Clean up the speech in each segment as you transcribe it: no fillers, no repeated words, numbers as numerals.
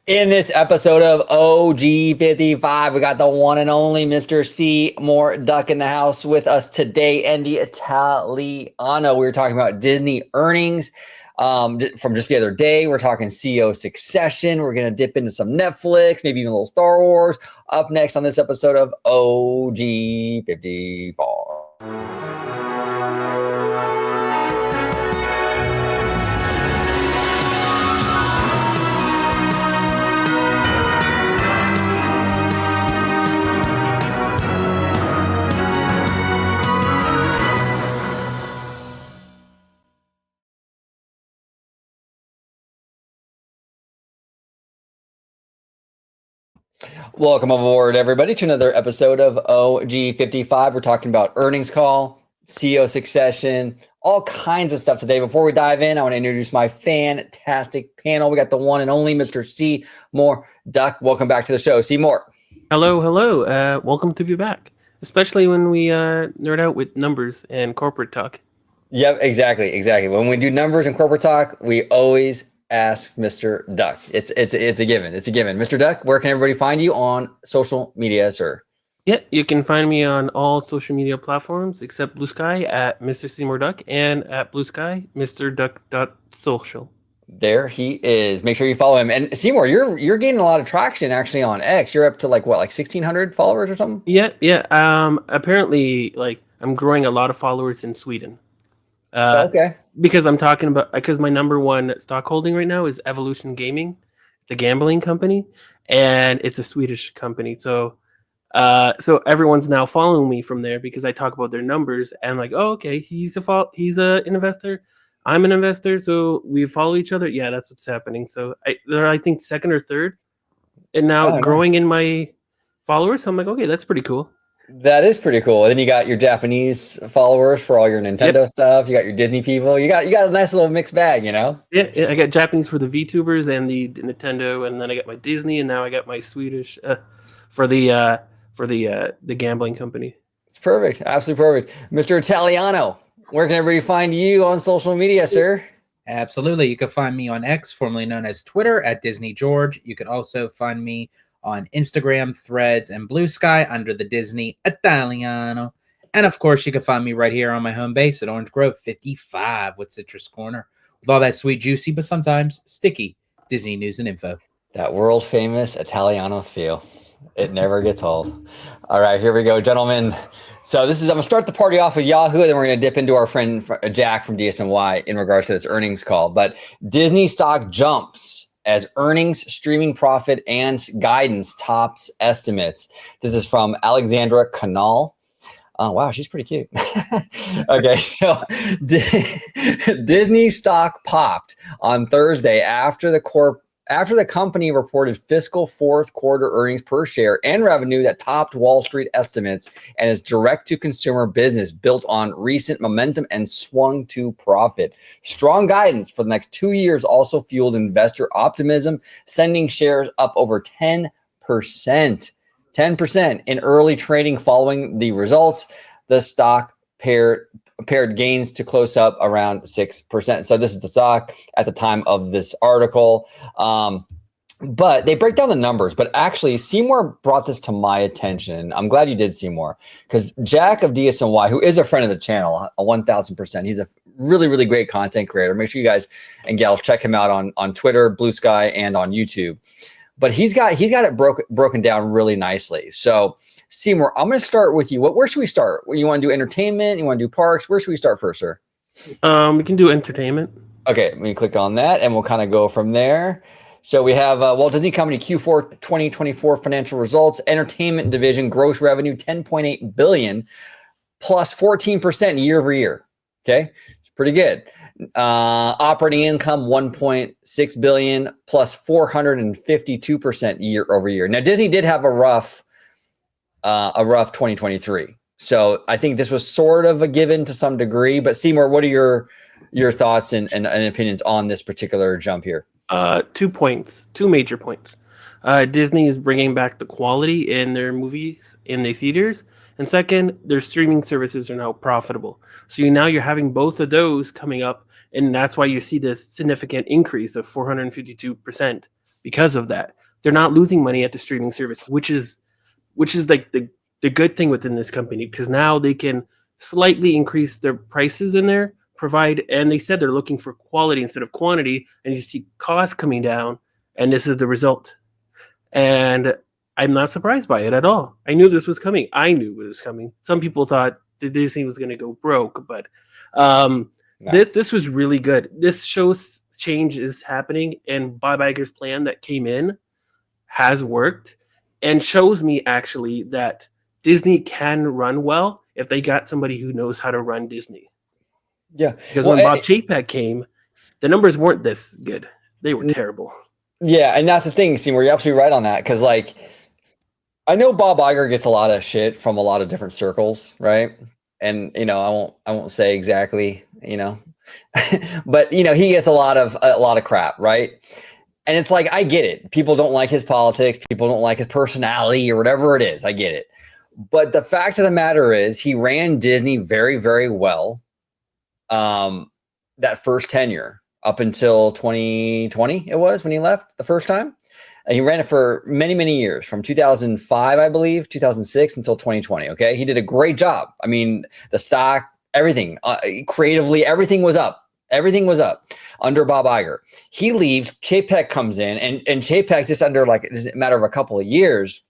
In this episode of OG55, we got the one and only Mr. Seymour Duck in the house with us today, and the Italiano. We were talking about Disney earnings from just the other day. We're talking CEO succession. We're going to dip into some Netflix, maybe even a little Star Wars. Up next on this episode of OG54. Welcome aboard, everybody, to another episode of OG55. We're talking about earnings call, CEO succession, all kinds of stuff today. Before we dive in, I want to introduce my fantastic panel. We got the one and only Mr. Seymour Duck. Welcome back to the show, Seymour. Hello. Welcome to be back, especially when we nerd out with numbers and corporate talk. Yep, exactly. When we do numbers and corporate talk, we always ask Mr. Duck. It's a given. Mr. Duck, where can everybody find you on social media, sir? Yeah, you can find me on all social media platforms except Blue Sky at Mr. Seymour Duck, and at Blue Sky, MrDuck.social. There he is. Make sure you follow him. And Seymour, you're gaining a lot of traction actually on X. You're up to like 1,600 followers or something? Yeah. Apparently, I'm growing a lot of followers in Sweden. Okay. Because my number one stock holding right now is Evolution Gaming. It's a gambling company, and it's a Swedish company. So everyone's now following me from there because I talk about their numbers and okay, he's an investor, I'm an investor, so we follow each other. Yeah, that's what's happening. So they're, I think, second or third, and now growing in my followers. So I'm like, okay, that's pretty cool. That is pretty cool. And then you got your Japanese followers for all your Nintendo stuff. You got your Disney people. You got a nice little mixed bag, you know? Yeah, I got Japanese for the VTubers and the Nintendo, and then I got my Disney, and now I got my Swedish for the gambling company. It's perfect. Absolutely perfect. Mr. Italiano, where can everybody find you on social media, sir? Absolutely. You can find me on X, formerly known as Twitter, at Disney George. You can also find me on Instagram, Threads, and Blue Sky under the Disney Italiano. And of course, you can find me right here on my home base at Orange Grove 55 with Citrus Corner, with all that sweet, juicy, but sometimes sticky Disney news and info. That world famous Italiano feel. It never gets old. All right, here we go, gentlemen. So I'm going to start the party off with Yahoo, and then we're going to dip into our friend Jack from DSNY in regards to this earnings call. But Disney stock jumps as earnings, streaming profit, and guidance tops estimates. This is from Alexandra Canal. Oh, wow, she's pretty cute. Okay, so Disney stock popped on Thursday after the company reported fiscal fourth quarter earnings per share and revenue that topped Wall Street estimates, and its direct-to-consumer business built on recent momentum and swung to profit. Strong guidance for the next 2 years also fueled investor optimism, sending shares up over 10%. 10% in early trading following the results. The stock paired gains to close up around 6%. So this is the stock at the time of this article. But they break down the numbers. But actually, Seymour brought this to my attention. I'm glad you did, Seymour, because Jack of DSNY, who is a friend of the channel, 1,000%, he's a really, really great content creator. Make sure you guys and gals check him out on Twitter, Blue Sky, and on YouTube. But he's got it broken down really nicely. So Seymour, I'm going to start with you. Where should we start? You want to do entertainment? You want to do parks? Where should we start first, sir? We can do entertainment. Okay, we click on that, and we'll kind of go from there. So we have Walt Disney Company Q4 2024 financial results. Entertainment division gross revenue $10.8 billion, plus 14% year over year. Okay, it's pretty good. Operating income $1.6 billion, plus 452% year over year. Now Disney did have a rough 2023, so I think this was sort of a given to some degree. But Seymour, what are your thoughts and opinions on this particular jump here? 2 major points. Disney is bringing back the quality in their movies in the theaters, and second, their streaming services are now profitable. So now you're having both of those coming up, and that's why you see this significant increase of 452% because of that. They're not losing money at the streaming service, which is like the good thing within this company, because now they can slightly increase their prices in there, and they said they're looking for quality instead of quantity, and you see costs coming down, and this is the result. And I'm not surprised by it at all. I knew this was coming. I knew it was coming. Some people thought that Disney was going to go broke, but this was really good. This shows change is happening, and Bob Iger's plan that came in has worked, and shows me actually that Disney can run well if they got somebody who knows how to run Disney. Yeah. Because when Bob Chapek came, the numbers weren't this good. They were terrible. Yeah, and that's the thing, Seymour. You're absolutely right on that. Because, like, I know Bob Iger gets a lot of shit from a lot of different circles, right? And I won't say exactly, but he gets a lot of crap, right? And it's like, I get it. People don't like his politics. People don't like his personality or whatever it is. I get it. But the fact of the matter is, he ran Disney very, very well. That first tenure up until 2020, it was when he left the first time. And he ran it for many, many years, from 2005, I believe, 2006 until 2020. Okay. He did a great job. I mean, the stock, everything, creatively, everything was up. Everything was up under Bob Iger. He leaves, Chapek comes in, and Chapek, just under like a matter of a couple of years,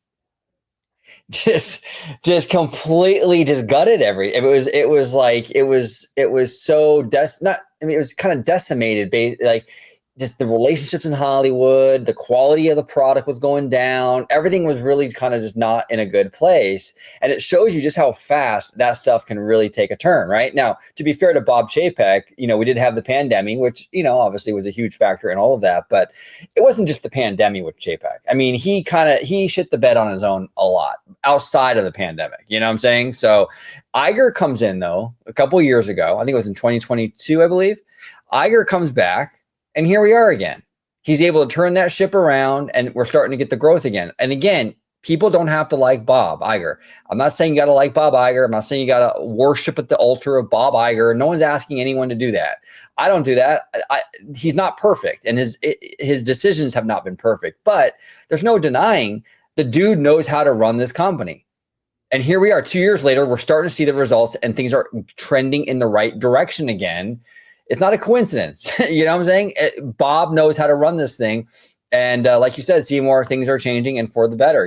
just completely just gutted everything. It was so it was kind of decimated, like just the relationships in Hollywood, the quality of the product was going down. Everything was really kind of just not in a good place. And it shows you just how fast that stuff can really take a turn, right? Now, to be fair to Bob Chapek, we did have the pandemic, which, obviously was a huge factor in all of that, but it wasn't just the pandemic with Chapek. I mean, he shit the bed on his own a lot outside of the pandemic. You know what I'm saying? So Iger comes in, though, a couple of years ago. I think it was in 2022, I believe. Iger comes back. And here we are again. He's able to turn that ship around, and we're starting to get the growth again. And again, people don't have to like Bob Iger. I'm not saying you got to like Bob Iger. I'm not saying you got to worship at the altar of Bob Iger. No one's asking anyone to do that. I don't do that. He's not perfect, and his decisions have not been perfect. But there's no denying the dude knows how to run this company. And here we are 2 years later. We're starting to see the results, and things are trending in the right direction again. It's not a coincidence. You know what I'm saying? Bob knows how to run this thing. And like you said, Seymour, things are changing and for the better,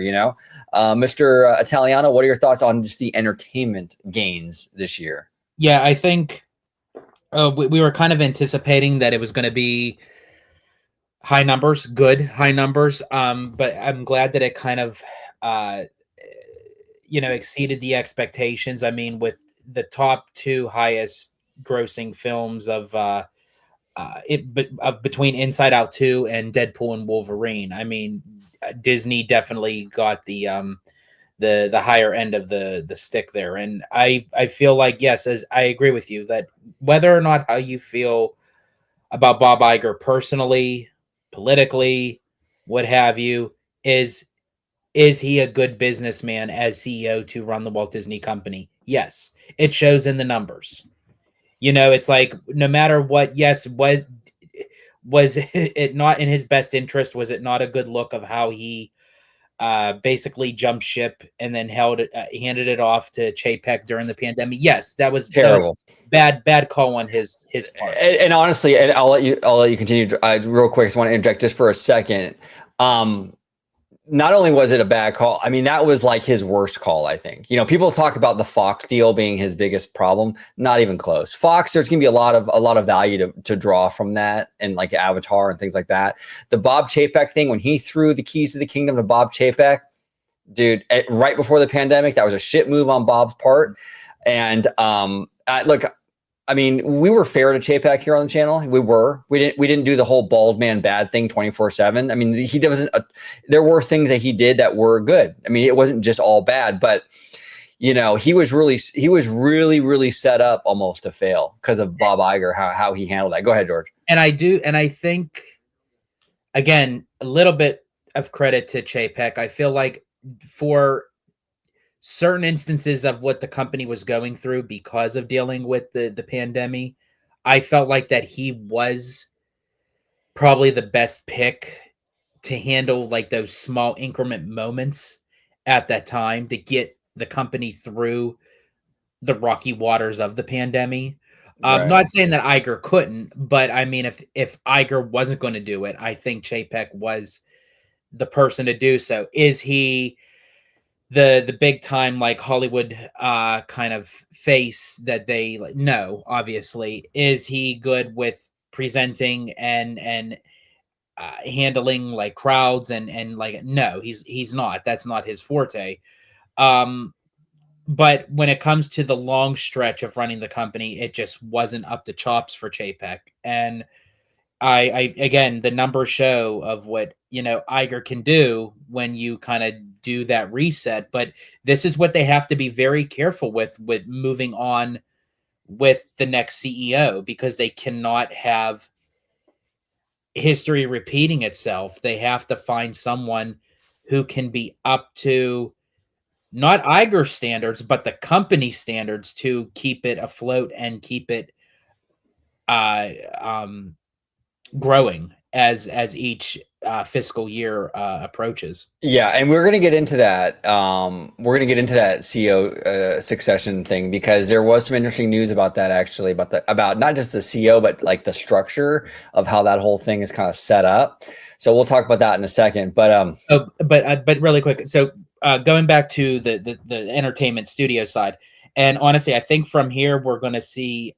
Mr. Italiano, what are your thoughts on just the entertainment gains this year? Yeah, I think we were kind of anticipating that it was going to be high numbers, good high numbers. But I'm glad that it kind of, exceeded the expectations. I mean, with the top two highest grossing films of between Inside Out 2 and Deadpool and Wolverine. I mean, Disney definitely got the higher end of the stick there. And I feel like, yes, as I agree with you, that whether or not how you feel about Bob Iger personally, politically, what have you, is he a good businessman as CEO to run the Walt Disney Company? Yes, it shows in the numbers. It's like, no matter what, yes, what was it not in his best interest? Was it not a good look of how he basically jumped ship and then handed it off to Chapek during the pandemic? Yes, that was terrible. Bad call on his part. And honestly, and I'll let you continue real quick. I just want to interject just for a second. Not only was it a bad call, I mean, that was like his worst call, I think. People talk about the Fox deal being his biggest problem. Not even close. Fox, there's going to be a lot of value to draw from that, and like Avatar and things like that. The Bob Chapek thing, when he threw the keys to the kingdom to Bob Chapek, dude, right before the pandemic, that was a shit move on Bob's part. And look, I mean, we were fair to Chapek here on the channel. We didn't do the whole bald man bad thing 24/7. I mean, he doesn't. There were things that he did that were good. I mean, it wasn't just all bad, but he was really set up almost to fail because of Bob Iger, how he handled that. Go ahead, George. And I think, again, a little bit of credit to Chapek. I feel like for certain instances of what the company was going through because of dealing with the pandemic, I felt like that he was probably the best pick to handle like those small increment moments at that time to get the company through the rocky waters of the pandemic. Right. Not saying that Iger couldn't, but I mean, if Iger wasn't going to do it, I think Chapek was the person to do so. Is he the big time like Hollywood kind of face that they like? No, obviously. Is he good with presenting and handling like crowds and like no, he's not. That's not his forte. Um but when it comes to the long stretch of running the company, it just wasn't up to chops for Chapek. And I again, the numbers show of what Iger can do when you kind of do that reset. But this is what they have to be very careful with moving on with the next CEO, because they cannot have history repeating itself. They have to find someone who can be up to not Iger standards, but the company standards to keep it afloat and keep it uh, um, growing as each fiscal year approaches. Yeah, and we're going to get into that. We're going to get into that CEO succession thing, because there was some interesting news about that, actually, about not just the CEO, but like the structure of how that whole thing is kind of set up. So we'll talk about that in a second. But but really quick, so going back to the entertainment studio side, and honestly, I think from here we're going to see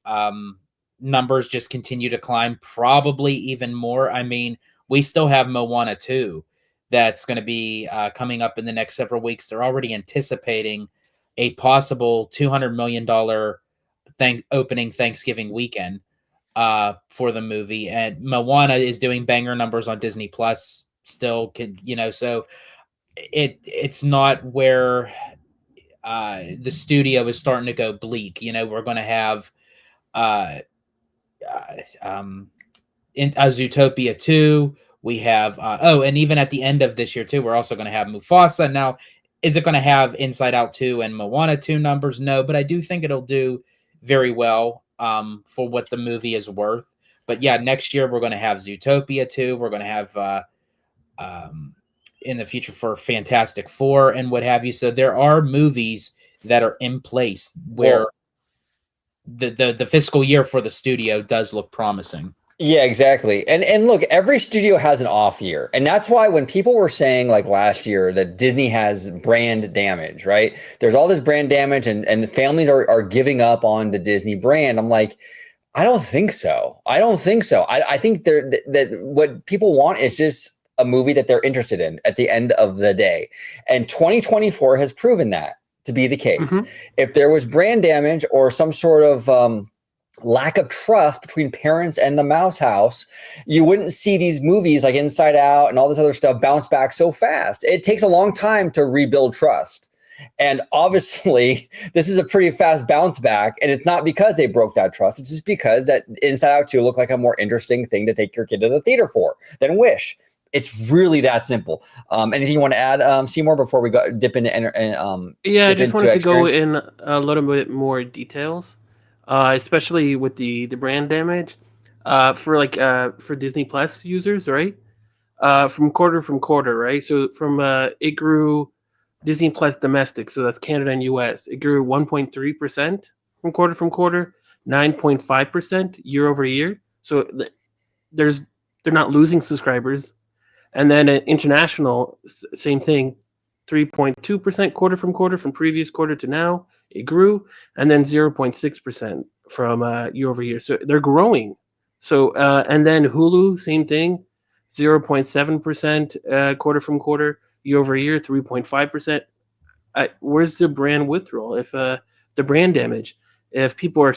numbers just continue to climb, probably even more. I mean, we still have Moana 2 that's going to be coming up in the next several weeks. They're already anticipating a possible $200 million opening Thanksgiving weekend for the movie. And Moana is doing banger numbers on Disney Plus still, so it's not where the studio is starting to go bleak. We're going to have in Zootopia 2. We have and even at the end of this year too, we're also going to have Mufasa. Now, is it going to have Inside Out 2 and Moana 2 numbers? No, but I do think it'll do very well for what the movie is worth. But yeah, next year we're going to have Zootopia 2. We're going to have in the future for Fantastic Four and what have you. So there are movies that are in place where the fiscal year for the studio does look promising. yeah, exactly. And look, every studio has an off year. And that's why when people were saying like last year that Disney has brand damage, right? There's all this brand damage and the families are giving up on the Disney brand. I'm like, I don't think so. I don't think so. I think that what people want is just a movie that they're interested in at the end of the day. And 2024 has proven that to be the case. Mhm. If there was brand damage or some sort of lack of trust between parents and the Mouse House, you wouldn't see these movies like Inside Out and all this other stuff bounce back so fast. It takes a long time to rebuild trust. And obviously, this is a pretty fast bounce back. And it's not because they broke that trust. It's just because that Inside Out 2 looked like a more interesting thing to take your kid to the theater for than Wish. It's really that simple. Anything you want to add, Seymour, before we dip into I just wanted to go in a little bit more details, especially with the brand damage for Disney Plus users, right? From quarter, right? So from it grew Disney Plus domestic, so that's Canada and US. It grew 1.3% from quarter, 9.5% year over year. So they're not losing subscribers. And then international, same thing, 3.2% quarter from previous quarter to now. It grew, and then 0.6% from year over year. So they're growing. So and then Hulu, same thing, 0.7% quarter from quarter, year over year, 3.5%. Where's the brand withdrawal? If the brand damage, if people are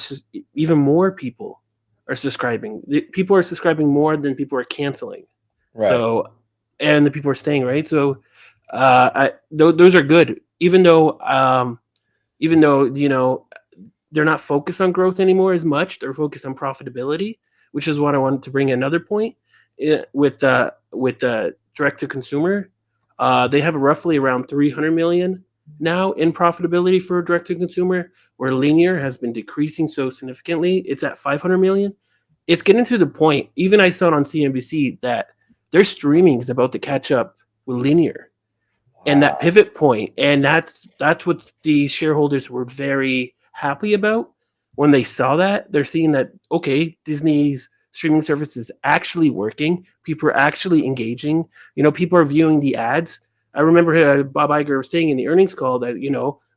even more people are subscribing, people are subscribing more than people are canceling. Right. So, and the people are staying, right? So, those are good. Even though they're not focused on growth anymore as much, they're focused on profitability, which is what I wanted to bring another point with direct to consumer. They have roughly around 300 million now in profitability for direct to consumer, where linear has been decreasing so significantly. It's at 500 million. It's getting to the point. Even I saw it on CNBC that their streaming is about to catch up with linear, and that pivot point, and that's what the shareholders were very happy about when they saw that. They're seeing that, okay, Disney's streaming service is actually working. People are actually engaging. People are viewing the ads. I remember Bob Iger was saying in the earnings call that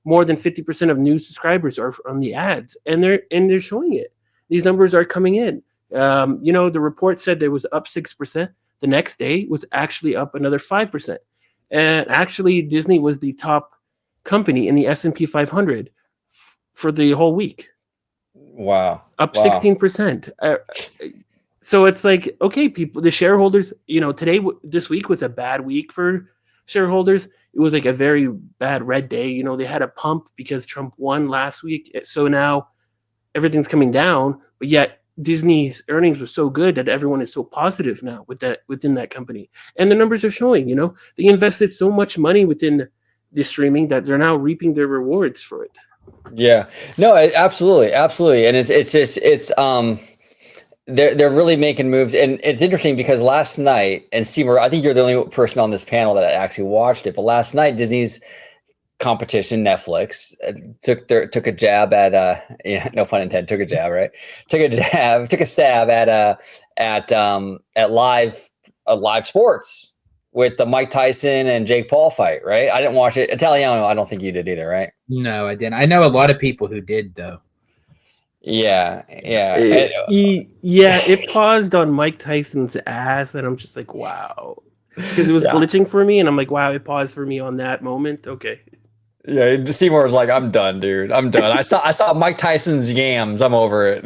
more than 50% of new subscribers are on the ads, and they're showing it. These numbers are coming in. The report said there was up 6%. The next day was actually up another 5%. And actually, Disney was the top company in the S&P 500 for the whole week. Wow. Up 16%. So it's like, okay, people, the shareholders, this week was a bad week for shareholders. It was like a very bad red day. They had a pump because Trump won last week. So now everything's coming down, but yet Disney's earnings were so good that everyone is so positive now within that company. And the numbers are showing, they invested so much money within the streaming that they're now reaping their rewards for it. Yeah, no, absolutely. And they're really making moves. And it's interesting because last night, and Seymour, I think you're the only person on this panel that actually watched it, but last night, Disney's competition, Netflix, took a jab at no pun intended, took a jab, right? Took a stab at live sports with the Mike Tyson and Jake Paul fight, right? I didn't watch it. Italiano, I don't think you did either, right? No, I didn't. I know a lot of people who did, though. Yeah. It paused on Mike Tyson's ass, and I'm just like, wow, because it was glitching for me, and I'm like, wow, it paused for me on that moment. Okay. Yeah, Seymour was like, "I'm done, dude. I'm done. I saw Mike Tyson's yams. I'm over it.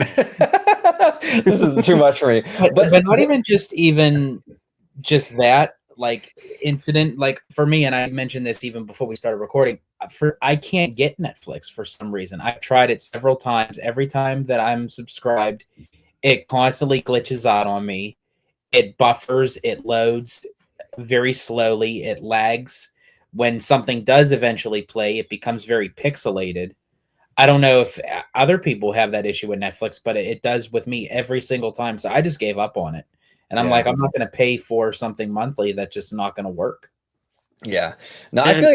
This is too much for me." But not even just that incident. Like for me, and I mentioned this even before we started recording. I can't get Netflix for some reason. I've tried it several times. Every time that I'm subscribed, it constantly glitches out on me. It buffers. It loads very slowly. It lags. When something does eventually play, it becomes very pixelated. I don't know if other people have that issue with Netflix, but it does with me every single time. So I just gave up on it. And I'm like, I'm not going to pay for something monthly that's just not going to work. Yeah. No, I feel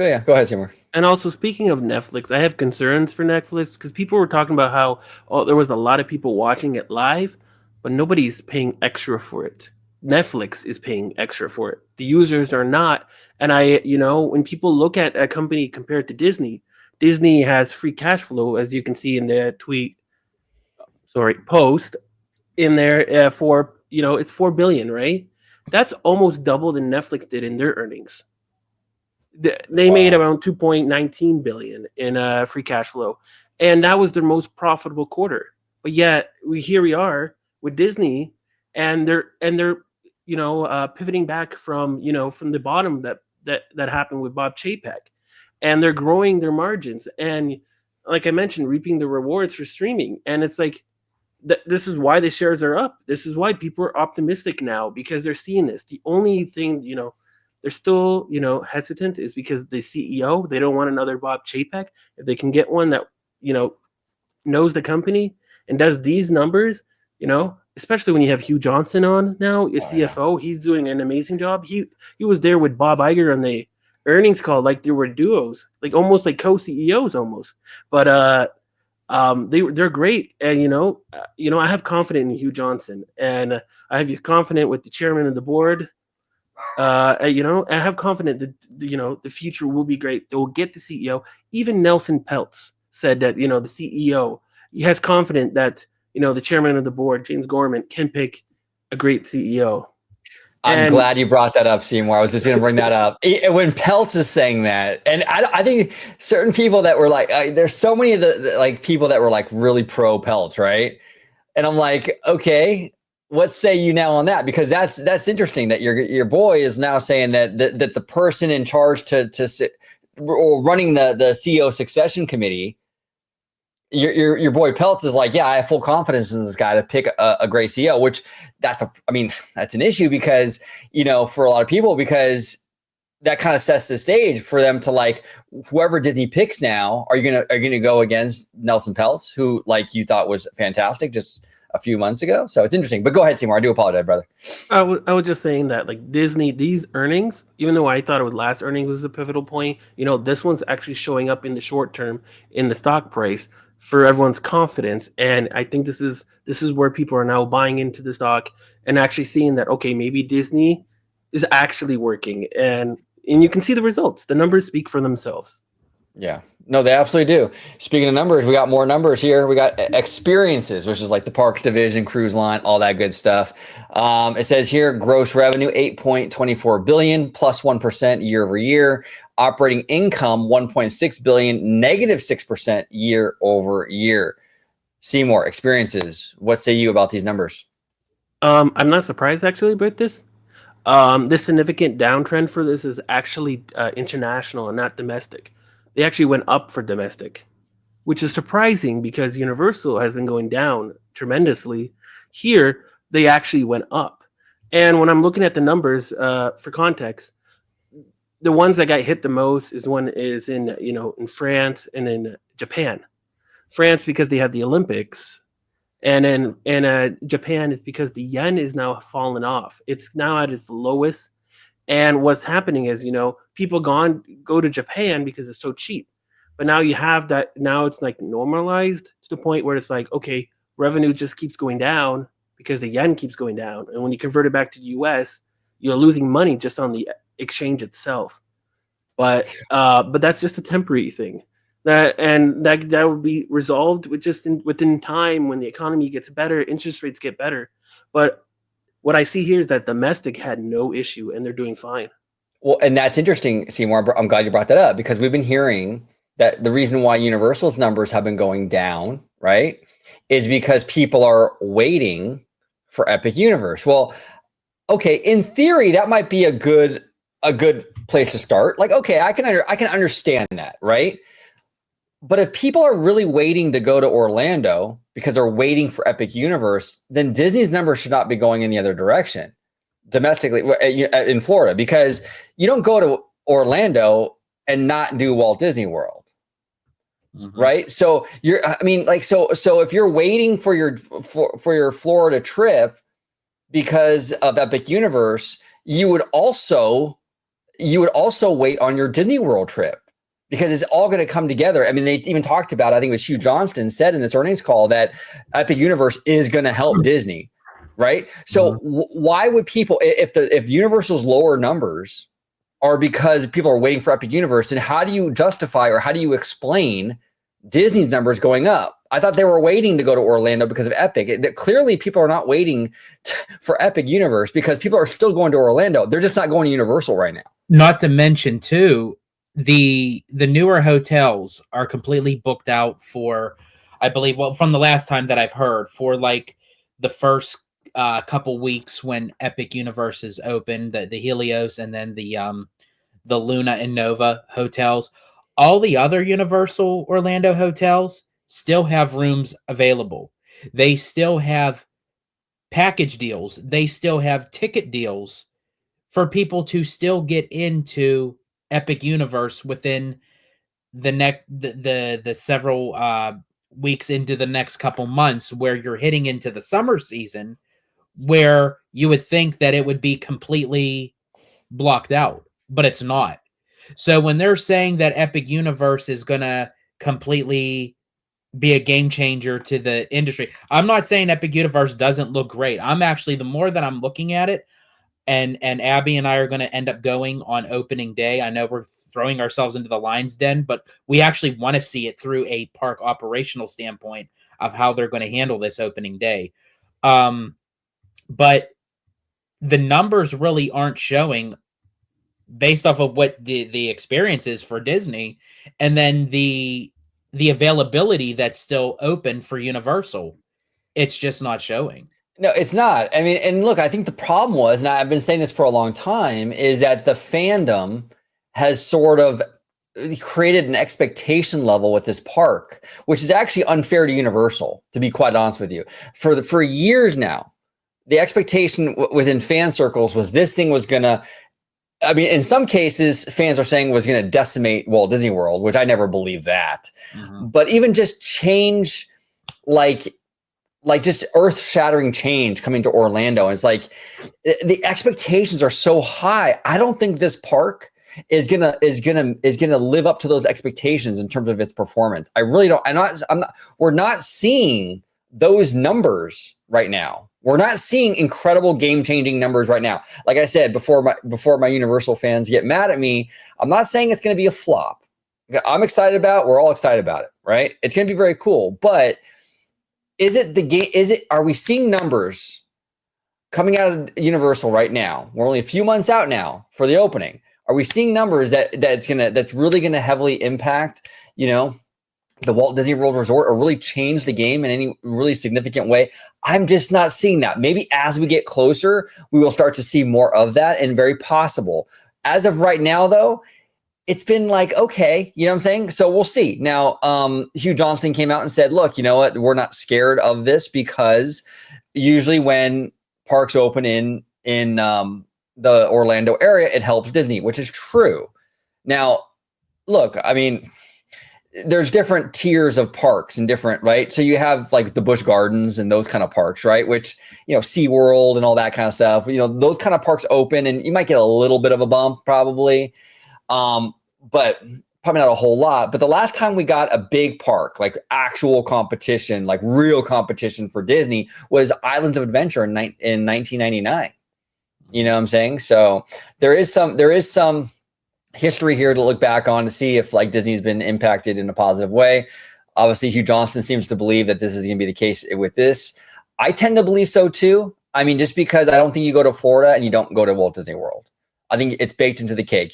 you. Go ahead, Seymour. And also, speaking of Netflix, I have concerns for Netflix because people were talking about how there was a lot of people watching it live, but nobody's paying extra for it. Netflix is paying extra for it. The users are not. And when people look at a company compared to Disney has free cash flow, as you can see in the post in there for, it's $4 billion, right? That's almost double than Netflix did in their earnings. They made around $2.19 billion in free cash flow. And that was their most profitable quarter. But yet here we are with Disney, and they're pivoting back from the bottom that happened with Bob Chapek, and they're growing their margins, and like I mentioned, reaping the rewards for streaming. And it's like this is why the shares are up. This is why people are optimistic now, because they're seeing this. The only thing they're still hesitant is because the CEO, they don't want another Bob Chapek. If they can get one that knows the company and does these numbers, especially when you have Hugh Johnson on now, your CFO, he's doing an amazing job. He was there with Bob Iger on the earnings call, like there were duos, like almost like co-CEOs almost. But they're great, and I have confidence in Hugh Johnson, and I have confidence with the chairman of the board. I have confidence that the future will be great. They will get the CEO. Even Nelson Peltz said that the CEO, he has confidence that the chairman of the board, James Gorman, can pick a great CEO. I'm glad you brought that up, Seymour. I was just going to bring that up. When Peltz is saying that, and I think certain people that were like, there's so many of the people that were like really pro Peltz, right? And I'm like, okay, what say you now on that? Because that's interesting that your boy is now saying that the person in charge to running the CEO succession committee, your boy Peltz is like, yeah, I have full confidence in this guy to pick a great CEO, which that's an issue because, for a lot of people, because that kind of sets the stage for them to like, whoever Disney picks now, are you gonna go against Nelson Peltz, who like you thought was fantastic just a few months ago. So it's interesting. But go ahead, Seymour. I do apologize, brother. I was just saying that like Disney, these earnings, even though I thought it was last earnings was a pivotal point, this one's actually showing up in the short term in the stock price for everyone's confidence. And I think this is where people are now buying into the stock and actually seeing that, okay, maybe Disney is actually working. And you can see the results. The numbers speak for themselves. Yeah, no, they absolutely do. Speaking of numbers, we got more numbers here. We got experiences, which is like the parks division, cruise line, all that good stuff. It says here, gross revenue, 8.24 billion, plus 1% year over year. Operating income, 1.6 billion, negative 6% year over year. Seymour, experiences. What say you about these numbers? I'm not surprised actually about this. This significant downtrend for this is actually international and not domestic. They actually went up for domestic, which is surprising because Universal has been going down tremendously. Here, they actually went up. And when I'm looking at the numbers, for context, the ones that got hit the most is in France and in Japan. France because they have the Olympics, and then Japan is because the yen is now fallen off. It's now at its lowest. And what's happening is, people go to Japan because it's so cheap. But now you have that, now it's like normalized to the point where it's like, okay, revenue just keeps going down because the yen keeps going down. And when you convert it back to the US, you're losing money just on the exchange itself. But that's just a temporary thing. That will be resolved within time when the economy gets better, interest rates get better. But what I see here is that domestic had no issue and they're doing fine. Well, and that's interesting, Seymour. I'm glad you brought that up because we've been hearing that the reason why Universal's numbers have been going down, right, is because people are waiting for Epic Universe. Well, okay, in theory, that might be a good place to start. Like, okay, I can understand that, right? But if people are really waiting to go to Orlando because they're waiting for Epic Universe, then Disney's numbers should not be going in the other direction domestically in Florida, because you don't go to Orlando and not do Walt Disney World. Mm-hmm. Right. So so if you're waiting for your Florida trip because of Epic Universe, you would also wait on your Disney World trip. Because it's all going to come together. I mean, they even talked about, I think it was Hugh Johnston said in this earnings call that Epic Universe is going to help Disney, right? So why would people, if Universal's lower numbers are because people are waiting for Epic Universe, then how do you justify or how do you explain Disney's numbers going up? I thought they were waiting to go to Orlando because of Epic. Clearly, people are not waiting for Epic Universe because people are still going to Orlando. They're just not going to Universal right now. Not to mention, too, the newer hotels are completely booked out for, I believe, well, from the last time that I've heard, for like the first couple weeks when Epic Universe is open, the Helios and then the Luna and Nova hotels. All the other Universal Orlando hotels still have rooms available. They still have package deals. They still have ticket deals for people to still get into Epic Universe within the several weeks into the next couple months, where you're hitting into the summer season, where you would think that it would be completely blocked out, but it's not. So when they're saying that Epic Universe is going to completely be a game changer to the industry, I'm not saying Epic Universe doesn't look great. I'm actually, the more that I'm looking at it, and Abby and I are going to end up going on opening day. I know we're throwing ourselves into the lion's den, but we actually want to see it through a park operational standpoint of how they're going to handle this opening day. But the numbers really aren't showing based off of what the experience is for Disney, and then the availability that's still open for Universal. It's just not showing. No, it's not. I mean, and look, I think the problem was, and I've been saying this for a long time, is that the fandom has sort of created an expectation level with this park, which is actually unfair to Universal, to be quite honest with you. For years now, the expectation within fan circles was this thing was going to, I mean, in some cases, fans are saying was going to decimate Walt Disney World, which I never believed that. Mm-hmm. But even just change, like, like just earth-shattering change coming to Orlando. And it's like the expectations are so high. I don't think this park is gonna live up to those expectations in terms of its performance. I really don't. We're not seeing those numbers right now. We're not seeing incredible game-changing numbers right now. Like I said before, my Universal fans get mad at me, I'm not saying it's going to be a flop. I'm excited about it. We're all excited about it, right? It's going to be very cool. But is it the game? Are we seeing numbers coming out of Universal right now? We're only a few months out now for the opening. Are we seeing numbers that's really gonna heavily impact, the Walt Disney World Resort, or really change the game in any really significant way? I'm just not seeing that. Maybe as we get closer, we will start to see more of that, and very possible. As of right now, though, it's been like, okay, you know what I'm saying? So we'll see. Now, Hugh Johnston came out and said, look, you know what? We're not scared of this, because usually when parks open in the Orlando area, it helps Disney, which is true. Now, look, I mean, there's different tiers of parks and different, right? So you have like the Busch Gardens and those kind of parks, right? Which, SeaWorld and all that kind of stuff, those kind of parks open, and you might get a little bit of a bump probably. But probably not a whole lot. But the last time we got a big park, like actual competition, like real competition for Disney, was Islands of Adventure in 1999. You know what I'm saying? So there is some history here to look back on to see if like Disney's been impacted in a positive way. Obviously, Hugh Johnston seems to believe that this is going to be the case with this. I tend to believe so too. I mean, just because I don't think you go to Florida and you don't go to Walt Disney World. I think it's baked into the cake,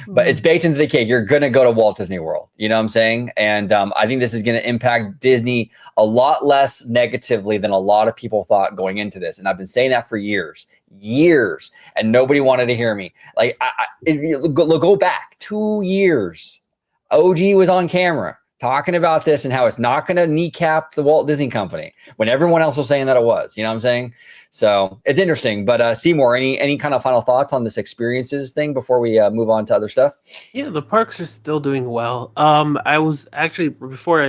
but it's baked into the cake. You're going to go to Walt Disney World. You know what I'm saying? And I think this is going to impact Disney a lot less negatively than a lot of people thought going into this. And I've been saying that for years, and nobody wanted to hear me. Like, if you go back 2 years, OG was on camera talking about this and how it's not going to kneecap the Walt Disney Company when everyone else was saying that it was. You know what I'm saying? So it's interesting. But Seymour, any kind of final thoughts on this experiences thing before we move on to other stuff? Yeah, the parks are still doing well. I was actually before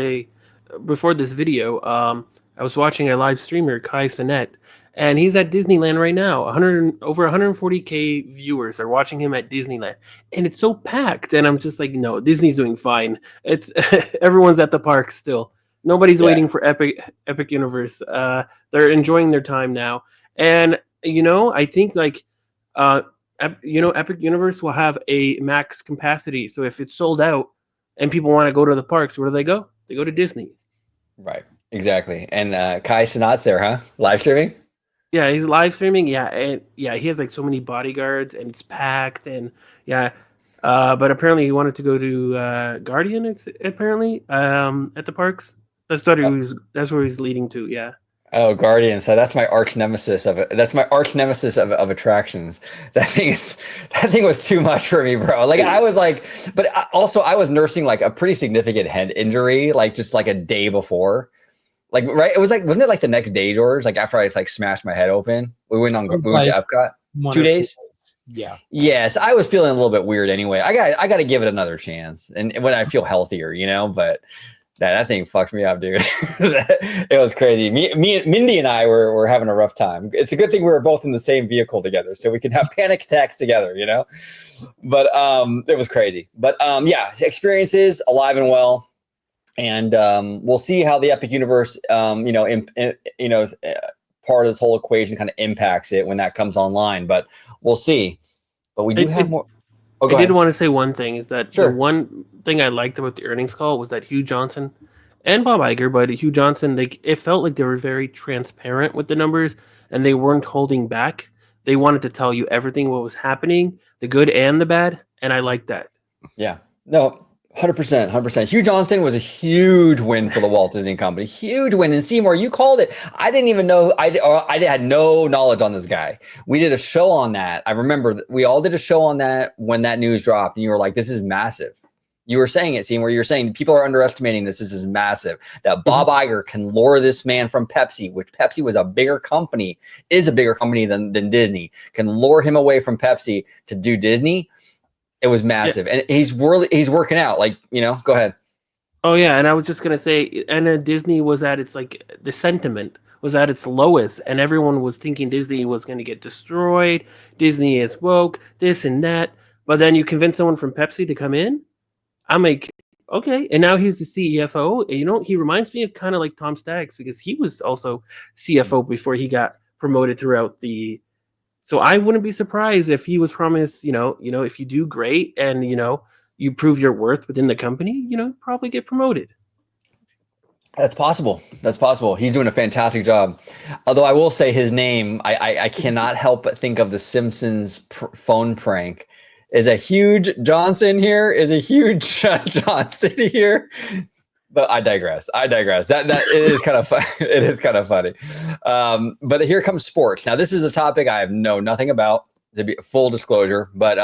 this video, I was watching a live streamer, Kai Sinet, and he's at Disneyland right now. Over 140K viewers are watching him at Disneyland, and it's so packed. And I'm just like, no, Disney's doing fine. It's everyone's at the park still. Nobody's waiting for Epic Universe. They're enjoying their time now, and I think like, Epic Universe will have a max capacity. So if it's sold out and people want to go to the parks, where do they go? They go to Disney. Right. Exactly. And Kai Sinat's there, huh? Live streaming? Yeah, he's live streaming. Yeah, and he has like so many bodyguards, and it's packed, and but apparently he wanted to go to Guardian. Apparently at the parks. That's where he's leading to. Yeah. Oh, Guardian. So that's my arch nemesis of it. That's my arch nemesis of attractions. That thing was too much for me, bro. Like I was like, but also I was nursing like a pretty significant head injury, like just like a day before. Like, right. It was like, wasn't it like the next day, George? Like after I just like smashed my head open, we went to Epcot. 2 days. Yeah. Yes. I was feeling a little bit weird anyway. I got to give it another chance. And when I feel healthier, but that thing fucked me up, dude. It was crazy. Mindy and I were having a rough time. It's a good thing we were both in the same vehicle together, so we can have panic attacks together, But it was crazy. But experiences alive and well, and we'll see how the Epic Universe, part of this whole equation kind of impacts it when that comes online. But we'll see. But we do have more. I did want to say one thing is that Sure. The one thing I liked about the earnings call was that Hugh Johnson and Bob Iger, but Hugh Johnson, it felt like they were very transparent with the numbers and they weren't holding back. They wanted to tell you everything what was happening, the good and the bad, and I liked that. Yeah. No, 100%. Hugh Johnston was a huge win for the Walt Disney Company. Huge win. And Seymour, you called it. I didn't even know. I had no knowledge on this guy. We did a show on that. I remember we all did a show on that when that news dropped. And you were like, this is massive. You were saying it, Seymour. You were saying people are underestimating this. This is massive. That Bob Iger can lure this man from Pepsi, which Pepsi was is a bigger company than Disney, can lure him away from Pepsi to do Disney. It was massive. And he's working out. Like, go ahead. Oh yeah, and I was just gonna say, and then Disney was at its like the sentiment was at its lowest, and everyone was thinking Disney was gonna get destroyed. Disney is woke, this and that. But then you convince someone from Pepsi to come in. I'm like, okay, and now he's the CFO. And, he reminds me of kind of like Tom Staggs because he was also CFO before he got promoted throughout the. So I wouldn't be surprised if he was promised, if you do great and you prove your worth within the company, probably get promoted. That's possible. That's possible. He's doing a fantastic job. Although I will say his name, I cannot help but think of the Simpsons phone prank. Is a huge Johnson here? Is a huge Johnson here? But I digress. That it is kind of fun. It is kind of funny. But here comes sports. Now this is a topic I know nothing about. To be full disclosure, but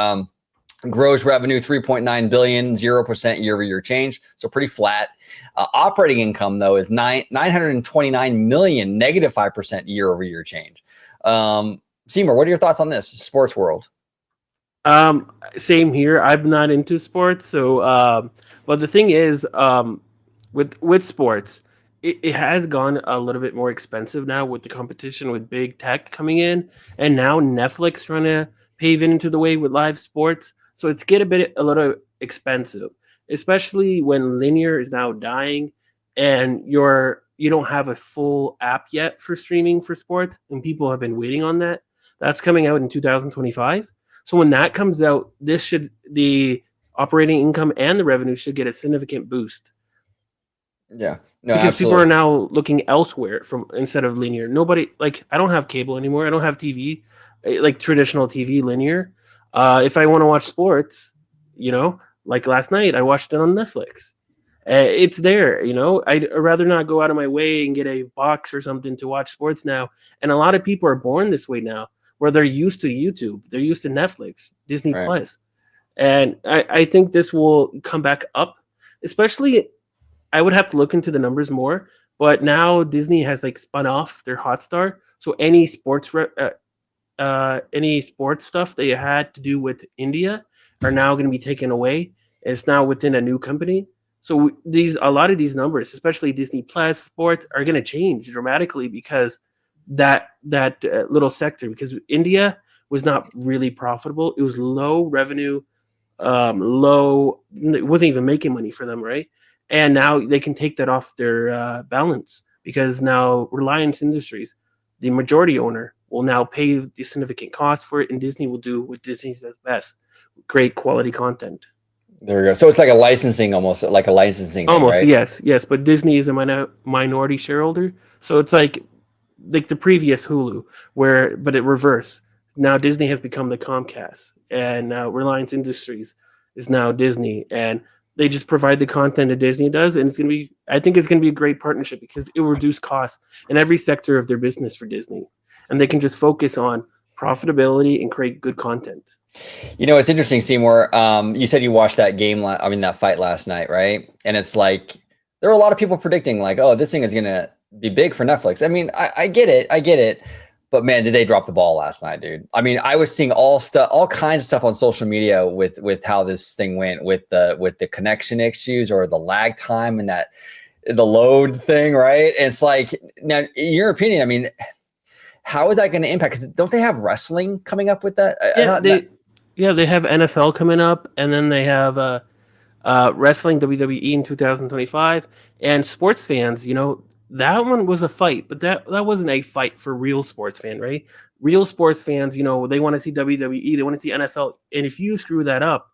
gross revenue 3.9 billion, 0% year-over-year change, so pretty flat. Operating income though is 929 million, negative 5% year-over-year change. Seymour, what are your thoughts on this sports world? Same here. I'm not into sports, so but the thing is, with sports, it has gone a little bit more expensive now with the competition with big tech coming in, and now Netflix trying to pave into the way with live sports. So it's a little expensive, especially when linear is now dying, and you don't have a full app yet for streaming for sports, and people have been waiting on that. That's coming out in 2025. So when that comes out, the operating income and the revenue should get a significant boost. Yeah, no, Because people absolutely. are now looking elsewhere from instead of linear. Nobody I don't have cable anymore. I don't have TV, like traditional TV linear. If I want to watch sports, like last night, I watched it on Netflix. It's there. I'd rather not go out of my way and get a box or something to watch sports now. And a lot of people are born this way now, where they're used to YouTube, they're used to Netflix, Disney Right. Plus, and I think this will come back up. Especially, I would have to look into the numbers more, but now Disney has like spun off their Hotstar, so any sports stuff they had to do with India are now going to be taken away. And it's now within a new company. So a lot of these numbers, especially Disney Plus sports, are going to change dramatically because that little sector, because India was not really profitable. It was low revenue, low. It wasn't even making money for them, right? And now they can take that off their balance because now Reliance Industries, the majority owner, will now pay the significant cost for it, and Disney will do what Disney does best: great quality content. There we go. So it's like a licensing, almost like a licensing thing, Almost, right? yes, but Disney is a minority shareholder, so it's like the previous Hulu, but it reversed. Now Disney has become the Comcast, and now Reliance Industries is now Disney, and they just provide the content that Disney does, and I think it's gonna be a great partnership because it will reduce costs in every sector of their business for Disney, and they can just focus on profitability and create good content. It's interesting, Seymour. You said you watched that that fight last night, right? And it's like there were a lot of people predicting, like, oh, this thing is gonna be big for Netflix. I mean, I get it, but man, did they drop the ball last night, dude? I mean, I was seeing all kinds of stuff on social media with how this thing went with the connection issues or the lag time and the load thing, right? And it's like, now, in your opinion, I mean, how is that going to impact? Because don't they have wrestling coming up with that? They have NFL coming up, and then they have wrestling WWE in 2025. And sports fans, that one was a fight, but that wasn't a fight for real sports fan, right? Real sports fans, they want to see WWE, they want to see NFL, and if you screw that up,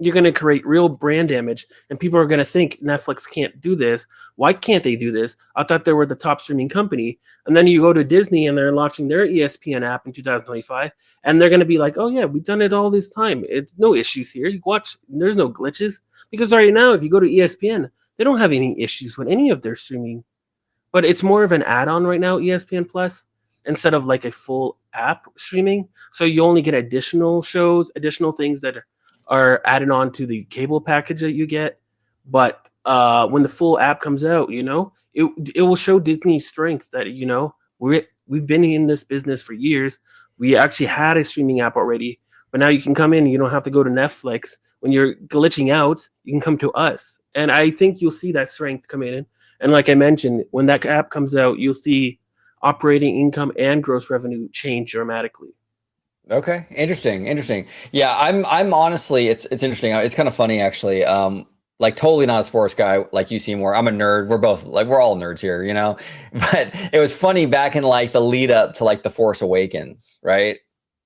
you're going to create real brand damage, and people are going to think Netflix can't do this. Why can't they do this? I thought they were the top streaming company. And then you go to Disney and they're launching their ESPN app in 2025, and they're going to be like, oh yeah, we've done it all this time. It's no issues here. You watch, there's no glitches. Because right now, if you go to ESPN, they don't have any issues with any of their streaming. But it's more of an add-on right now, ESPN Plus, instead of like a full app streaming. So you only get additional shows, additional things that are added on to the cable package that you get. But when the full app comes out, it will show Disney's strength that we've been in this business for years. We actually had a streaming app already. But now you can come in and you don't have to go to Netflix. When you're glitching out, you can come to us. And I think you'll see that strength come in. And like I mentioned, when that app comes out, you'll see operating income and gross revenue change dramatically. Okay, interesting. Yeah, I'm honestly, it's interesting. It's kind of funny actually. Like totally not a sports guy like you, Seymour. I'm a nerd. We're both like we're all nerds here, you know. But it was funny back in like the lead up to like the Force Awakens, right?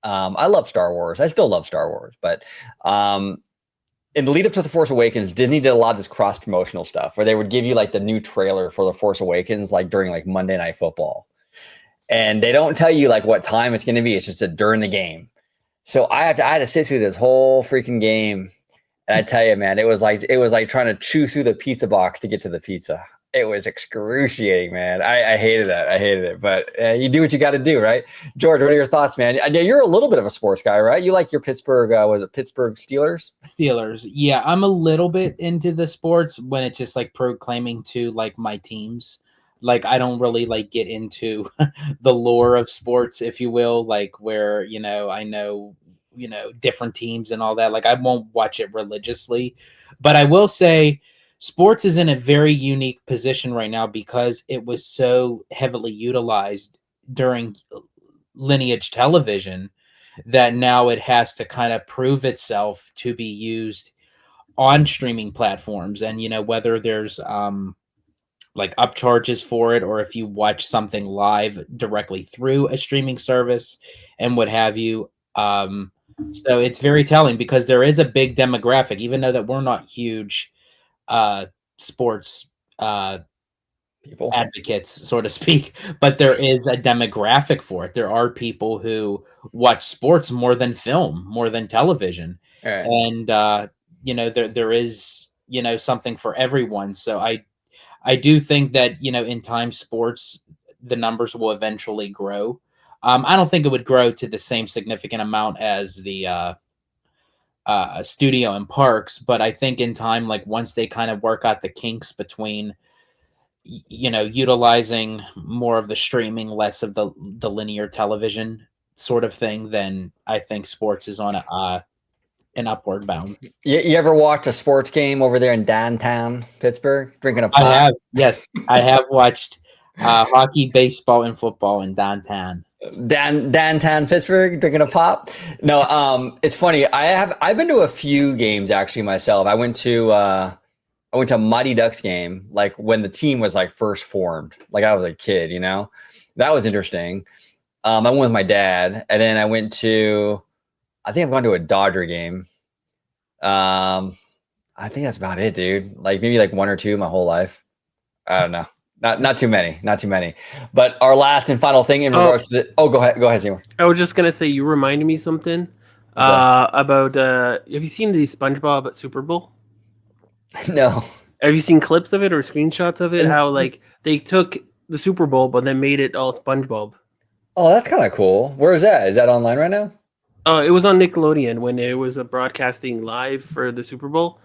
I love Star Wars. I still love Star Wars, but in the lead up to the Force Awakens, Disney did a lot of this cross promotional stuff where they would give you like the new trailer for the Force Awakens like during like Monday Night Football. And they don't tell you like what time it's going to be. It's just during the game. So I had to sit through this whole freaking game, and I tell you, man, it was like trying to chew through the pizza box to get to the pizza. It was excruciating, man. I hated that. I hated it. But you do what you got to do, right? George, what are your thoughts, man? I know you're a little bit of a sports guy, right? You like your Pittsburgh, was it Pittsburgh Steelers? Steelers. Yeah, I'm a little bit into the sports when it's just like proclaiming to like my teams. Like I don't really like get into the lore of sports, if you will, like where, I know, different teams and all that. Like I won't watch it religiously, but I will say sports is in a very unique position right now because it was so heavily utilized during lineage television that now it has to kind of prove itself to be used on streaming platforms. And, whether there's, like upcharges for it, or if you watch something live directly through a streaming service and what have you. So it's very telling because there is a big demographic, even though that we're not huge sports people advocates, so to speak, but there is a demographic for it. There are people who watch sports more than film, more than television. right. And there is something for everyone. So I do think that, in time, sports, the numbers will eventually grow. I don't think it would grow to the same significant amount as the studio and parks, but I think in time, like once they kind of work out the kinks between, utilizing more of the streaming, less of the linear television sort of thing, then I think sports is on an upward bound. You ever watch a sports game over there in downtown Pittsburgh, drinking a pop? I have, yes. I have watched hockey, baseball, and football in downtown. Downtown Pittsburgh, drinking a pop. No, it's funny. I've been to a few games actually myself. I went to a Mighty Ducks game, like when the team was like first formed. Like I was a kid, that was interesting. I went with my dad, and then I think I've gone to a Dodger game. I think that's about it, dude. Like maybe like one or two my whole life. I don't know. Not too many. But our last and final thing in regards to go ahead, Seymour. I was just gonna say you reminded me something about. Have you seen the SpongeBob Super Bowl? No. Have you seen clips of it or screenshots of it? How like they took the Super Bowl but then made it all SpongeBob. Oh, that's kind of cool. Where is that? Is that online right now? It was on Nickelodeon when it was broadcasting live for the Super Bowl.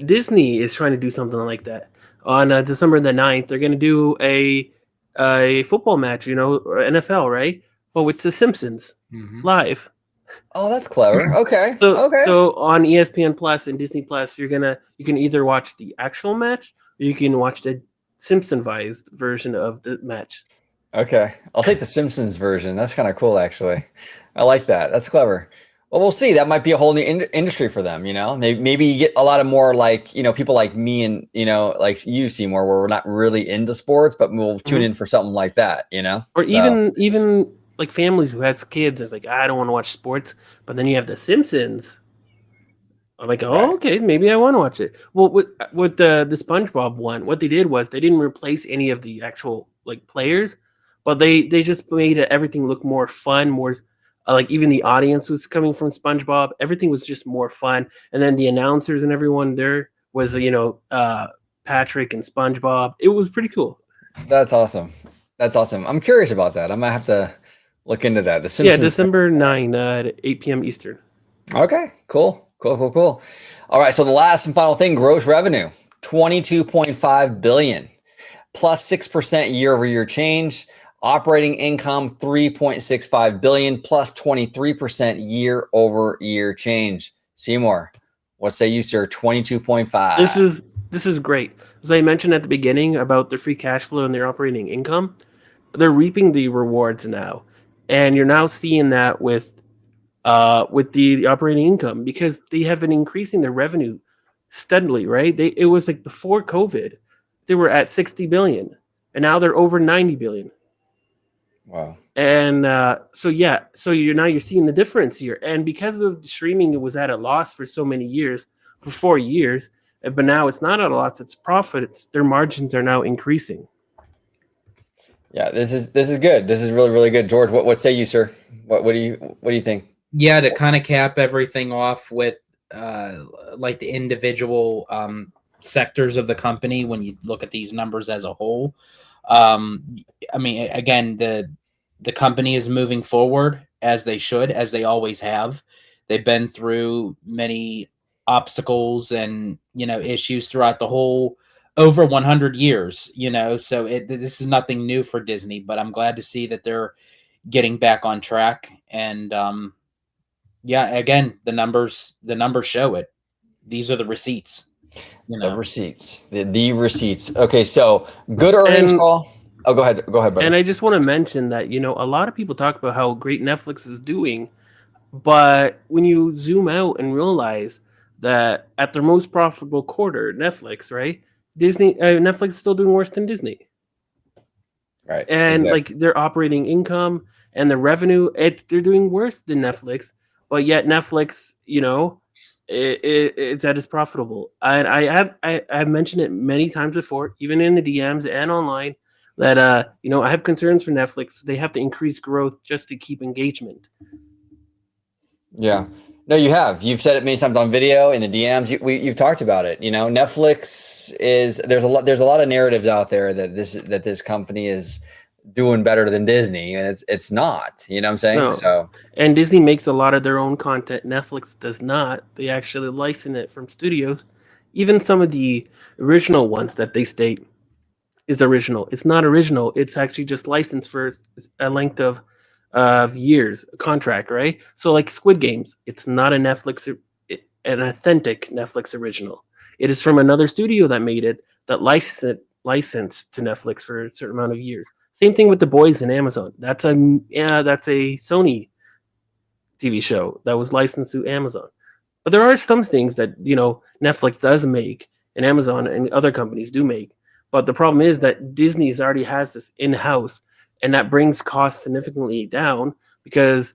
Disney is trying to do something like that. On December the 9th, they're going to do a football match, or NFL, right? But with the Simpsons live. Oh, that's clever. Okay. So on ESPN Plus and Disney Plus, you can either watch the actual match or you can watch the Simpsonized version of the match. Okay. I'll take the Simpsons version. That's kind of cool, actually. I like that. That's clever. Well, we'll see. That might be a whole new industry for them, Maybe you get a lot of more like, people like me and, like you, Seymour, where we're not really into sports, but we'll tune in for something like that, Or even like families who has kids, it's like, I don't want to watch sports, but then you have the Simpsons. I'm like, okay, maybe I want to watch it. Well, with the SpongeBob one, what they did was they didn't replace any of the actual like players, but they just made everything look more fun, more like even the audience was coming from SpongeBob. Everything was just more fun, and then the announcers and everyone there was Patrick and SpongeBob. It was pretty cool. That's awesome. I'm curious about that. I might have to look into that. The Simpsons. Yeah, December 9 at 8 p.m. Eastern. Okay, cool. All right, so the last and final thing, gross revenue, $22.5 billion, plus 6% year-over-year change. Operating income 3.65 billion plus 23% year-over-year change. Seymour, what say you, sir? 22.5. This is great. As I mentioned at the beginning about their free cash flow and their operating income, they're reaping the rewards now, and you're now seeing that with the operating income because they have been increasing their revenue steadily. Right? It was like before COVID, they were at 60 billion, and now they're over 90 billion. Wow. And so you're seeing the difference here, and because of the streaming, it was at a loss for so many years, for 4 years, but now it's not at a loss; it's profit. Their margins are now increasing. Yeah, this is good. This is really, really good. George, what say you, sir? What do you think? Yeah, to kind of cap everything off with like the individual sectors of the company when you look at these numbers as a whole. I mean, again, the company is moving forward as they should, as they always have. They've been through many obstacles and issues throughout the whole over 100 years. So this is nothing new for Disney, but I'm glad to see that they're getting back on track. And yeah, again, the numbers show it. These are the receipts. The receipts, the receipts. Okay, so good earnings call. Oh, go ahead, brother. And I just want to mention that a lot of people talk about how great Netflix is doing, but when you zoom out and realize that at their most profitable quarter, Netflix, right? Netflix is still doing worse than Disney. Right. And exactly. like their operating income and the revenue, they're doing worse than Netflix, but yet Netflix, it's at its profitable. And I've mentioned it many times before, even in the DMs and online, that I have concerns for Netflix. They have to increase growth just to keep engagement. Yeah. No, you have. You've said it many times on video, in the DMs. You've talked about it. Netflix is there's a lot of narratives out there that this company is doing better than Disney, and it's not. You know what I'm saying? No. So, and Disney makes a lot of their own content. Netflix does not. They actually license it from studios. Even some of the original ones that they state is original. It's not original. It's actually just licensed for a length of years, a contract, right? So like Squid Games, it's not an authentic Netflix original. It is from another studio that made it, that licensed to Netflix for a certain amount of years. Same thing with The Boys and Amazon. That's a Sony TV show that was licensed to Amazon. But there are some things that Netflix does make, and Amazon and other companies do make. But the problem is that Disney's already has this in-house, and that brings costs significantly down because,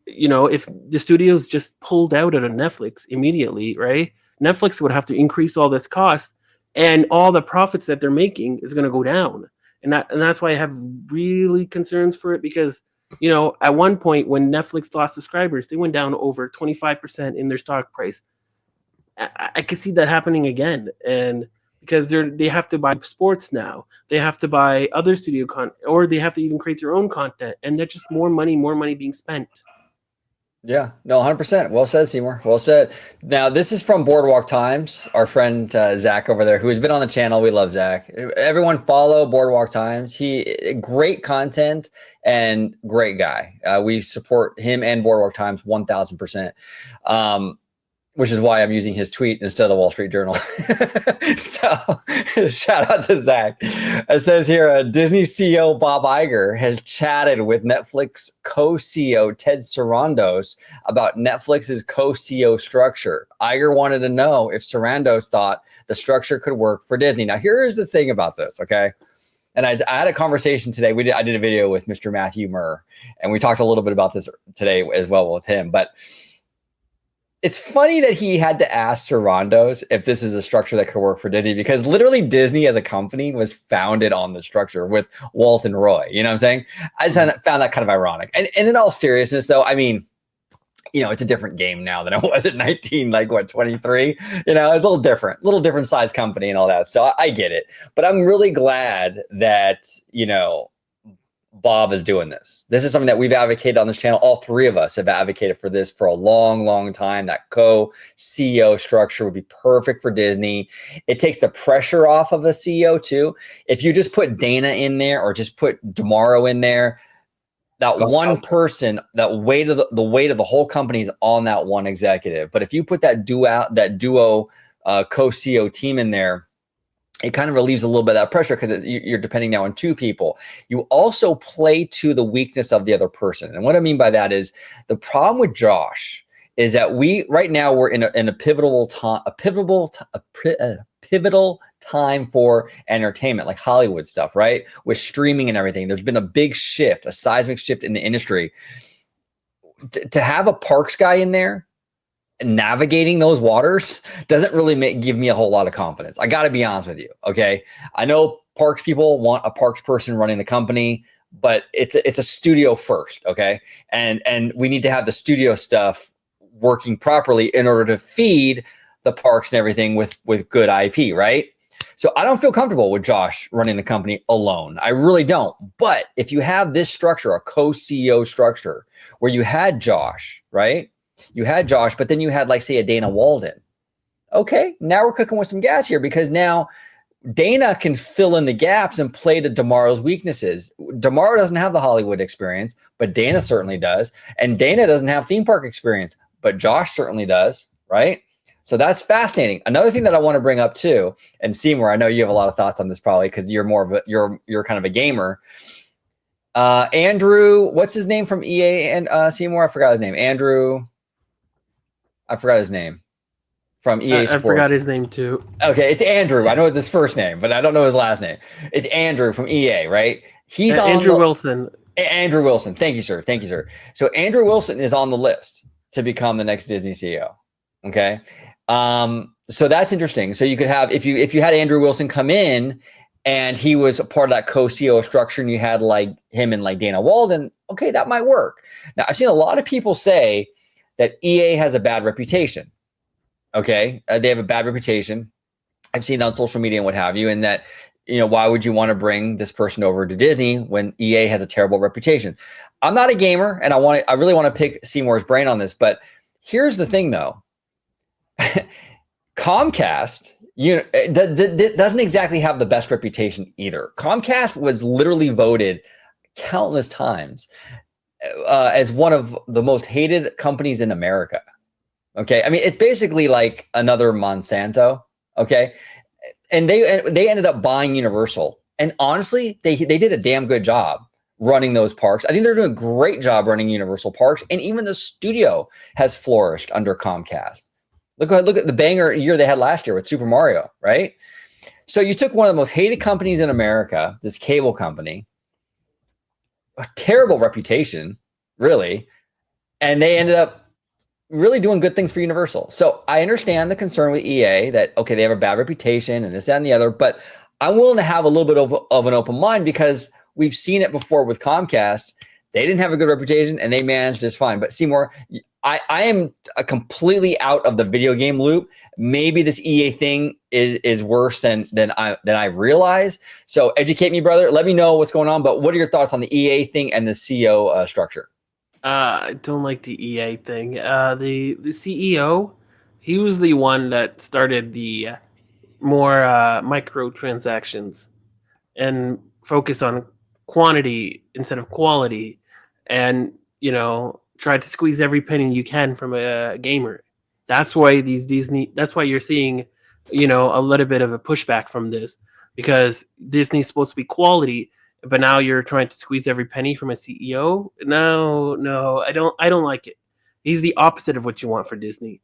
if the studios just pulled out of Netflix immediately, right? Netflix would have to increase all this cost, and all the profits that they're making is going to go down. And that's why I have really concerns for it because, at one point when Netflix lost subscribers, they went down over 25% in their stock price. I could see that happening again. And because they have to buy sports now, they have to buy other studio content, or they have to even create their own content, and that's just more money being spent. Yeah, no, 100%. Well said, Seymour. Well said. Now, this is from Boardwalk Times, our friend Zach over there, who has been on the channel. We love Zach. Everyone follow Boardwalk Times. Great content and great guy. We support him and Boardwalk Times 1,000%. Which is why I'm using his tweet instead of the Wall Street Journal. So shout out to Zach. It says here, Disney CEO Bob Iger has chatted with Netflix co-CEO Ted Sarandos about Netflix's co-CEO structure. Iger wanted to know if Sarandos thought the structure could work for Disney. Now, here's the thing about this, okay? And I had a conversation today. I did a video with Mr. Matthew Murr, and we talked a little bit about this today as well with him. But it's funny that he had to ask Sarandos if this is a structure that could work for Disney, because literally Disney as a company was founded on the structure with Walt and Roy. You know what I'm saying? I just found that kind of ironic. And in all seriousness, though, I mean, it's a different game now than it was at 19, 23. It's a little different size company and all that. So I get it. But I'm really glad that, Bob is doing this. This is something that we've advocated on this channel. All three of us have advocated for this for a long, long time. That co-CEO structure would be perfect for Disney. It takes the pressure off of the CEO too. If you just put Dana in there or just put DeMauro in there, that one person, that weight of the weight of the whole company is on that one executive. But if you put that duo co-CEO team in there, it kind of relieves a little bit of that pressure because you're depending now on two people. You also play to the weakness of the other person. And what I mean by that is the problem with Josh is that right now we're in a pivotal time for entertainment, like Hollywood stuff, right? With streaming and everything. There's been a big shift, a seismic shift in the industry. To have a parks guy in there navigating those waters doesn't really give me a whole lot of confidence. I got to be honest with you. Okay. I know parks people want a parks person running the company, but it's a studio first. Okay. And we need to have the studio stuff working properly in order to feed the parks and everything with good IP. Right. So I don't feel comfortable with Josh running the company alone. I really don't. But if you have this structure, a co-CEO structure where you had Josh, right? You had Josh, but then you had, like, say, a Dana Walden. Okay, now we're cooking with some gas here because now Dana can fill in the gaps and play to DeMauro's weaknesses. DeMauro doesn't have the Hollywood experience, but Dana certainly does. And Dana doesn't have theme park experience, but Josh certainly does, right? So that's fascinating. Another thing that I want to bring up too, and Seymour, I know you have a lot of thoughts on this probably because you're more of you're kind of a gamer. Andrew, what's his name from EA and Seymour? I forgot his name. Andrew. I forgot his name from EA Sports. I forgot his name too. Okay, it's Andrew. I know his first name, but I don't know his last name. It's Andrew from EA, right? He's on Andrew Wilson. Andrew Wilson. Thank you, sir. Thank you, sir. So Andrew Wilson is on the list to become the next Disney CEO. Okay. So that's interesting. So you could have, if you had Andrew Wilson come in and he was a part of that co-CEO structure and you had like him and like Dana Walden, okay, that might work. Now I've seen a lot of people say that EA has a bad reputation. Okay. They have a bad reputation. I've seen it on social media and what have you. And that, why would you want to bring this person over to Disney when EA has a terrible reputation? I'm not a gamer and I really want to pick Seymour's brain on this, but here's the thing though. Comcast, doesn't exactly have the best reputation either. Comcast was literally voted countless times as one of the most hated companies in America. Okay. I mean, it's basically like another Monsanto. Okay. And they ended up buying Universal. And honestly, they did a damn good job running those parks. I think they're doing a great job running Universal parks. And even the studio has flourished under Comcast. Look at the banger year they had last year with Super Mario, right? So you took one of the most hated companies in America, this cable company, a terrible reputation, really, and they ended up really doing good things for Universal. So I understand the concern with EA that, okay, they have a bad reputation and this, that, and the other, but I'm willing to have a little bit of an open mind because we've seen it before with Comcast. They didn't have a good reputation and they managed just fine. But Seymour, I am completely out of the video game loop. Maybe this EA thing is worse than I realize. So educate me, brother. Let me know what's going on. But what are your thoughts on the EA thing and the CEO structure? I don't like the EA thing. The CEO, he was the one that started the more microtransactions and focused on quantity instead of quality, and tried to squeeze every penny you can from a gamer. That's why that's why you're seeing, a little bit of a pushback from this, because Disney's supposed to be quality, but now you're trying to squeeze every penny from a CEO. No, I don't like it. He's the opposite of what you want for Disney.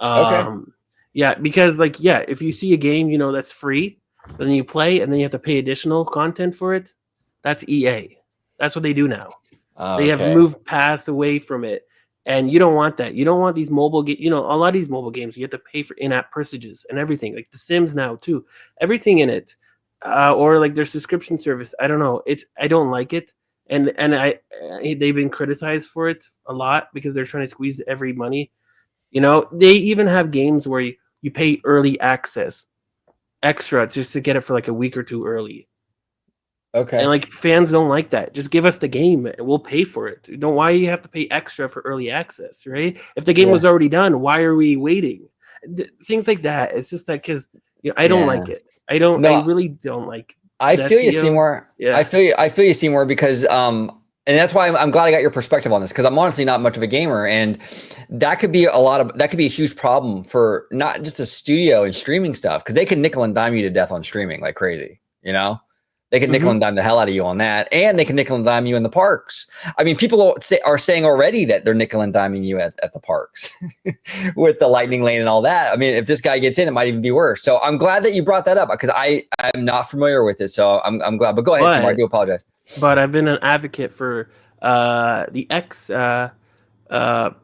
Okay. Yeah, because if you see a game, that's free, but then you play and then you have to pay additional content for it, that's EA. That's what they do now. Okay. They have moved past away from it, and you don't want that. You don't want these mobile games. A lot of these mobile games, you have to pay for in-app purchases and everything, like The Sims now too. Everything in it, or like their subscription service. I don't know. I don't like it, and they've been criticized for it a lot because they're trying to squeeze every money. They even have games where you pay early access extra just to get it for like a week or two early. Okay. And like fans don't like that. Just give us the game and we'll pay for it. Don't why you have to pay extra for early access, right? If the game Yeah. was already done, why are we waiting? Things like that. It's just that because I don't like it. I No, really don't like. I the feel you, SEO. Seymour. Yeah. I feel you, Seymour, because and that's why I'm glad I got your perspective on this, because I'm honestly not much of a gamer, and that could be a huge problem for not just the studio and streaming stuff, because they can nickel and dime you to death on streaming like crazy. They can nickel and dime the hell out of you on that, and they can nickel and dime you in the parks. I mean, people are saying already that they're nickel and diming you at the parks with the lightning lane and all that. I mean, if this guy gets in, it might even be worse. So I'm glad that you brought that up, because I'm not familiar with it. So I'm glad. But go ahead, Seymour. I do apologize. But I've been an advocate for the ex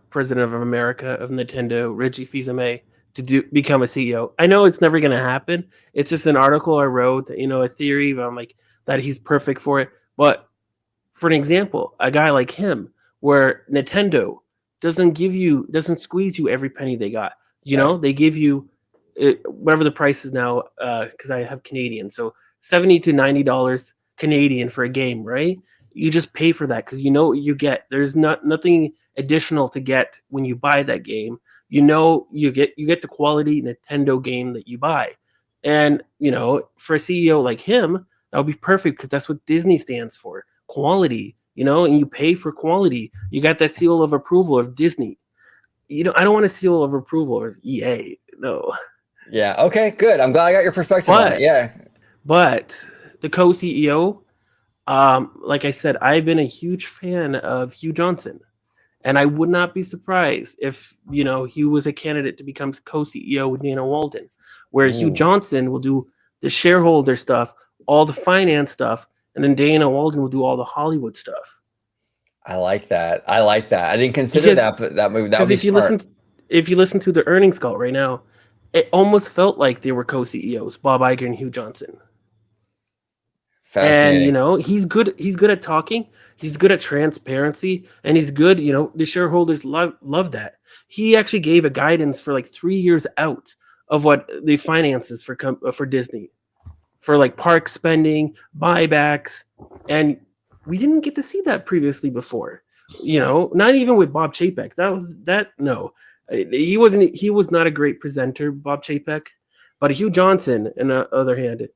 president of America of Nintendo, Reggie Fils-Aimé, to become a CEO. I know it's never going to happen. It's just an article I wrote, a theory. I'm like that he's perfect for it. But for an example, a guy like him, where Nintendo doesn't squeeze you every penny they got. They give you whatever the price is now, because I have Canadian, so $70 to $90 Canadian for a game, right? You just pay for that because you get. There's nothing additional to get when you buy that game. You get the quality Nintendo game that you buy, and for a CEO like him, that would be perfect because that's what Disney stands for, quality. And you pay for quality. You got that seal of approval of Disney. I don't want a seal of approval of EA. No. Yeah. Okay. Good. I'm glad I got your perspective on it. Yeah. But the co-CEO, like I said, I've been a huge fan of Hugh Johnson, and I would not be surprised if he was a candidate to become co-CEO with Dana Walden, where Hugh Johnson will do the shareholder stuff, all the finance stuff, and then Dana Walden will do all the Hollywood stuff. I like that. I didn't consider that, but that would be smart. If you listen to the earnings call right now, it almost felt like they were co-CEOs, Bob Iger and Hugh Johnson. Fascinating. And he's good. He's good at talking. He's good at transparency, and he's good. The shareholders love that. He actually gave a guidance for like 3 years out of what the finances for Disney, for like park spending, buybacks, and we didn't get to see that previously before. Not even with Bob Chapek. No, he wasn't. He was not a great presenter, Bob Chapek, but Hugh Johnson, on the other hand,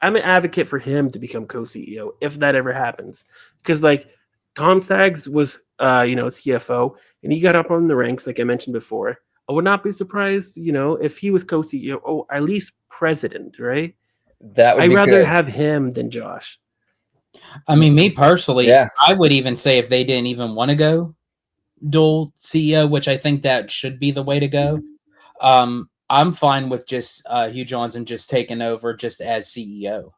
I'm an advocate for him to become co-CEO if that ever happens, because like Tom Staggs was, CFO, and he got up on the ranks, like I mentioned before. I would not be surprised, if he was co-CEO, or at least president, right? That would I'd be rather good. have him than Josh. I mean, me personally, Yeah. I would even say if they didn't even want to go dual CEO, which I think that should be the way to go. I'm fine with just Hugh Johnson just taking over just as CEO,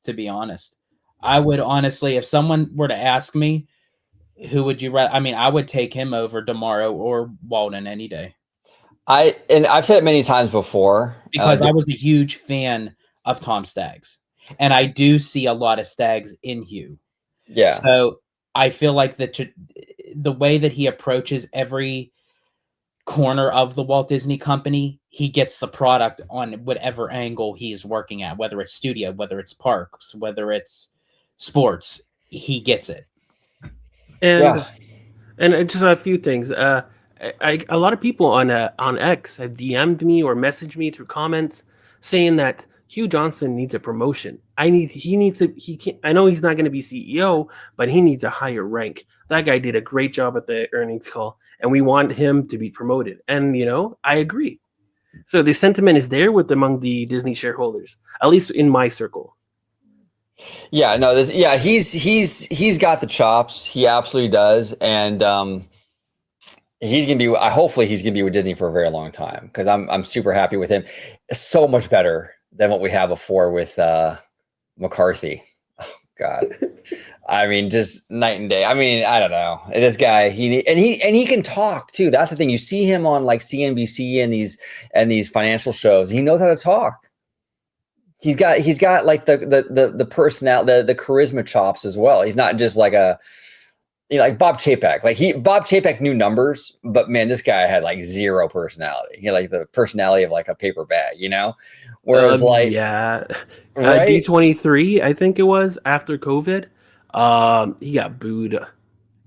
to be honest. I would honestly, if someone were to ask me, who would you rather? I mean, I would take him over tomorrow or Walden any day. I've said it many times before. Because I was a huge fan of Tom Staggs. And I do see a lot of Staggs in Hugh. Yeah. So I feel like the way that he approaches every corner of the Walt Disney Company, he gets the product on whatever angle he is working at, whether it's studio, whether it's parks, whether it's sports, he gets it. And just a few things. A lot of people on X have DM'd me or messaged me through comments saying that Hugh Johnson needs a promotion. I know he's not going to be CEO, but he needs a higher rank. That guy did a great job at the earnings call, and we want him to be promoted. And I agree. So the sentiment is there among the Disney shareholders, at least in my circle. Yeah, no, he's got the chops. He absolutely does, and he's gonna be. Hopefully, he's gonna be with Disney for a very long time, because I'm super happy with him. So much better than what we had before with McCarthy. Oh God, I mean, just night and day. I mean, I don't know. This guy, he can talk too. That's the thing. You see him on like CNBC and these financial shows. He knows how to talk. He's got like the personality, the charisma chops as well. He's not just like like Bob Chapek. Bob Chapek knew numbers, but man, this guy had like zero personality. He had like the personality of like a paper bag, Whereas yeah, right? D23, I think it was after COVID. He got booed.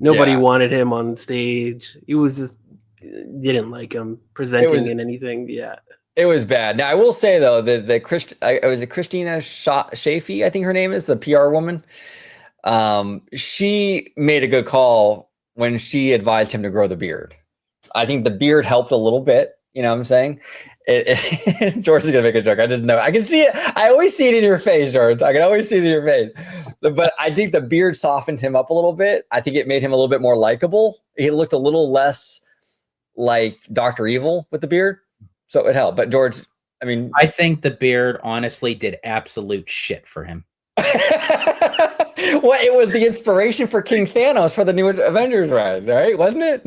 Nobody Yeah. wanted him on stage. He was just didn't like him presenting in anything. Yeah. It was bad. Now I will say though that was it Christina Shafee, I think her name is, the PR woman. She made a good call when she advised him to grow the beard. I think the beard helped a little bit. You know what I'm saying? George is gonna make a joke. I just know. I can see it. I always see it in your face, George. I can always see it in your face. But I think the beard softened him up a little bit. I think it made him a little bit more likable. He looked a little less like Dr. Evil with the beard. So it helped. But George, I mean, I think the beard honestly did absolute shit for him. Well, it was the inspiration for King Thanos for the new Avengers ride, right? Wasn't it?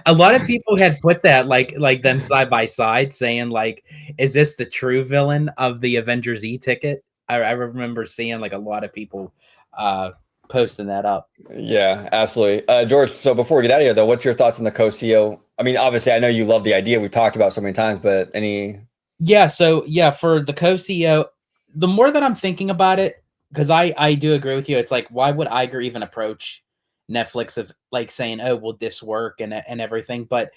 A lot of people had put that like them side by side, saying like, "Is this the true villain of the Avengers e-ticket?" I remember seeing like a lot of people posting that up. Yeah, absolutely. George, so before we get out of here, though, what's your thoughts on the co-CEO? I mean, obviously, I know you love the idea. We've talked about it so many times, but any... Yeah, so yeah, for the co-CEO, the more that I'm thinking about it, because I do agree with you, it's like, why would Iger even approach Netflix of like saying, oh, will this work and everything? But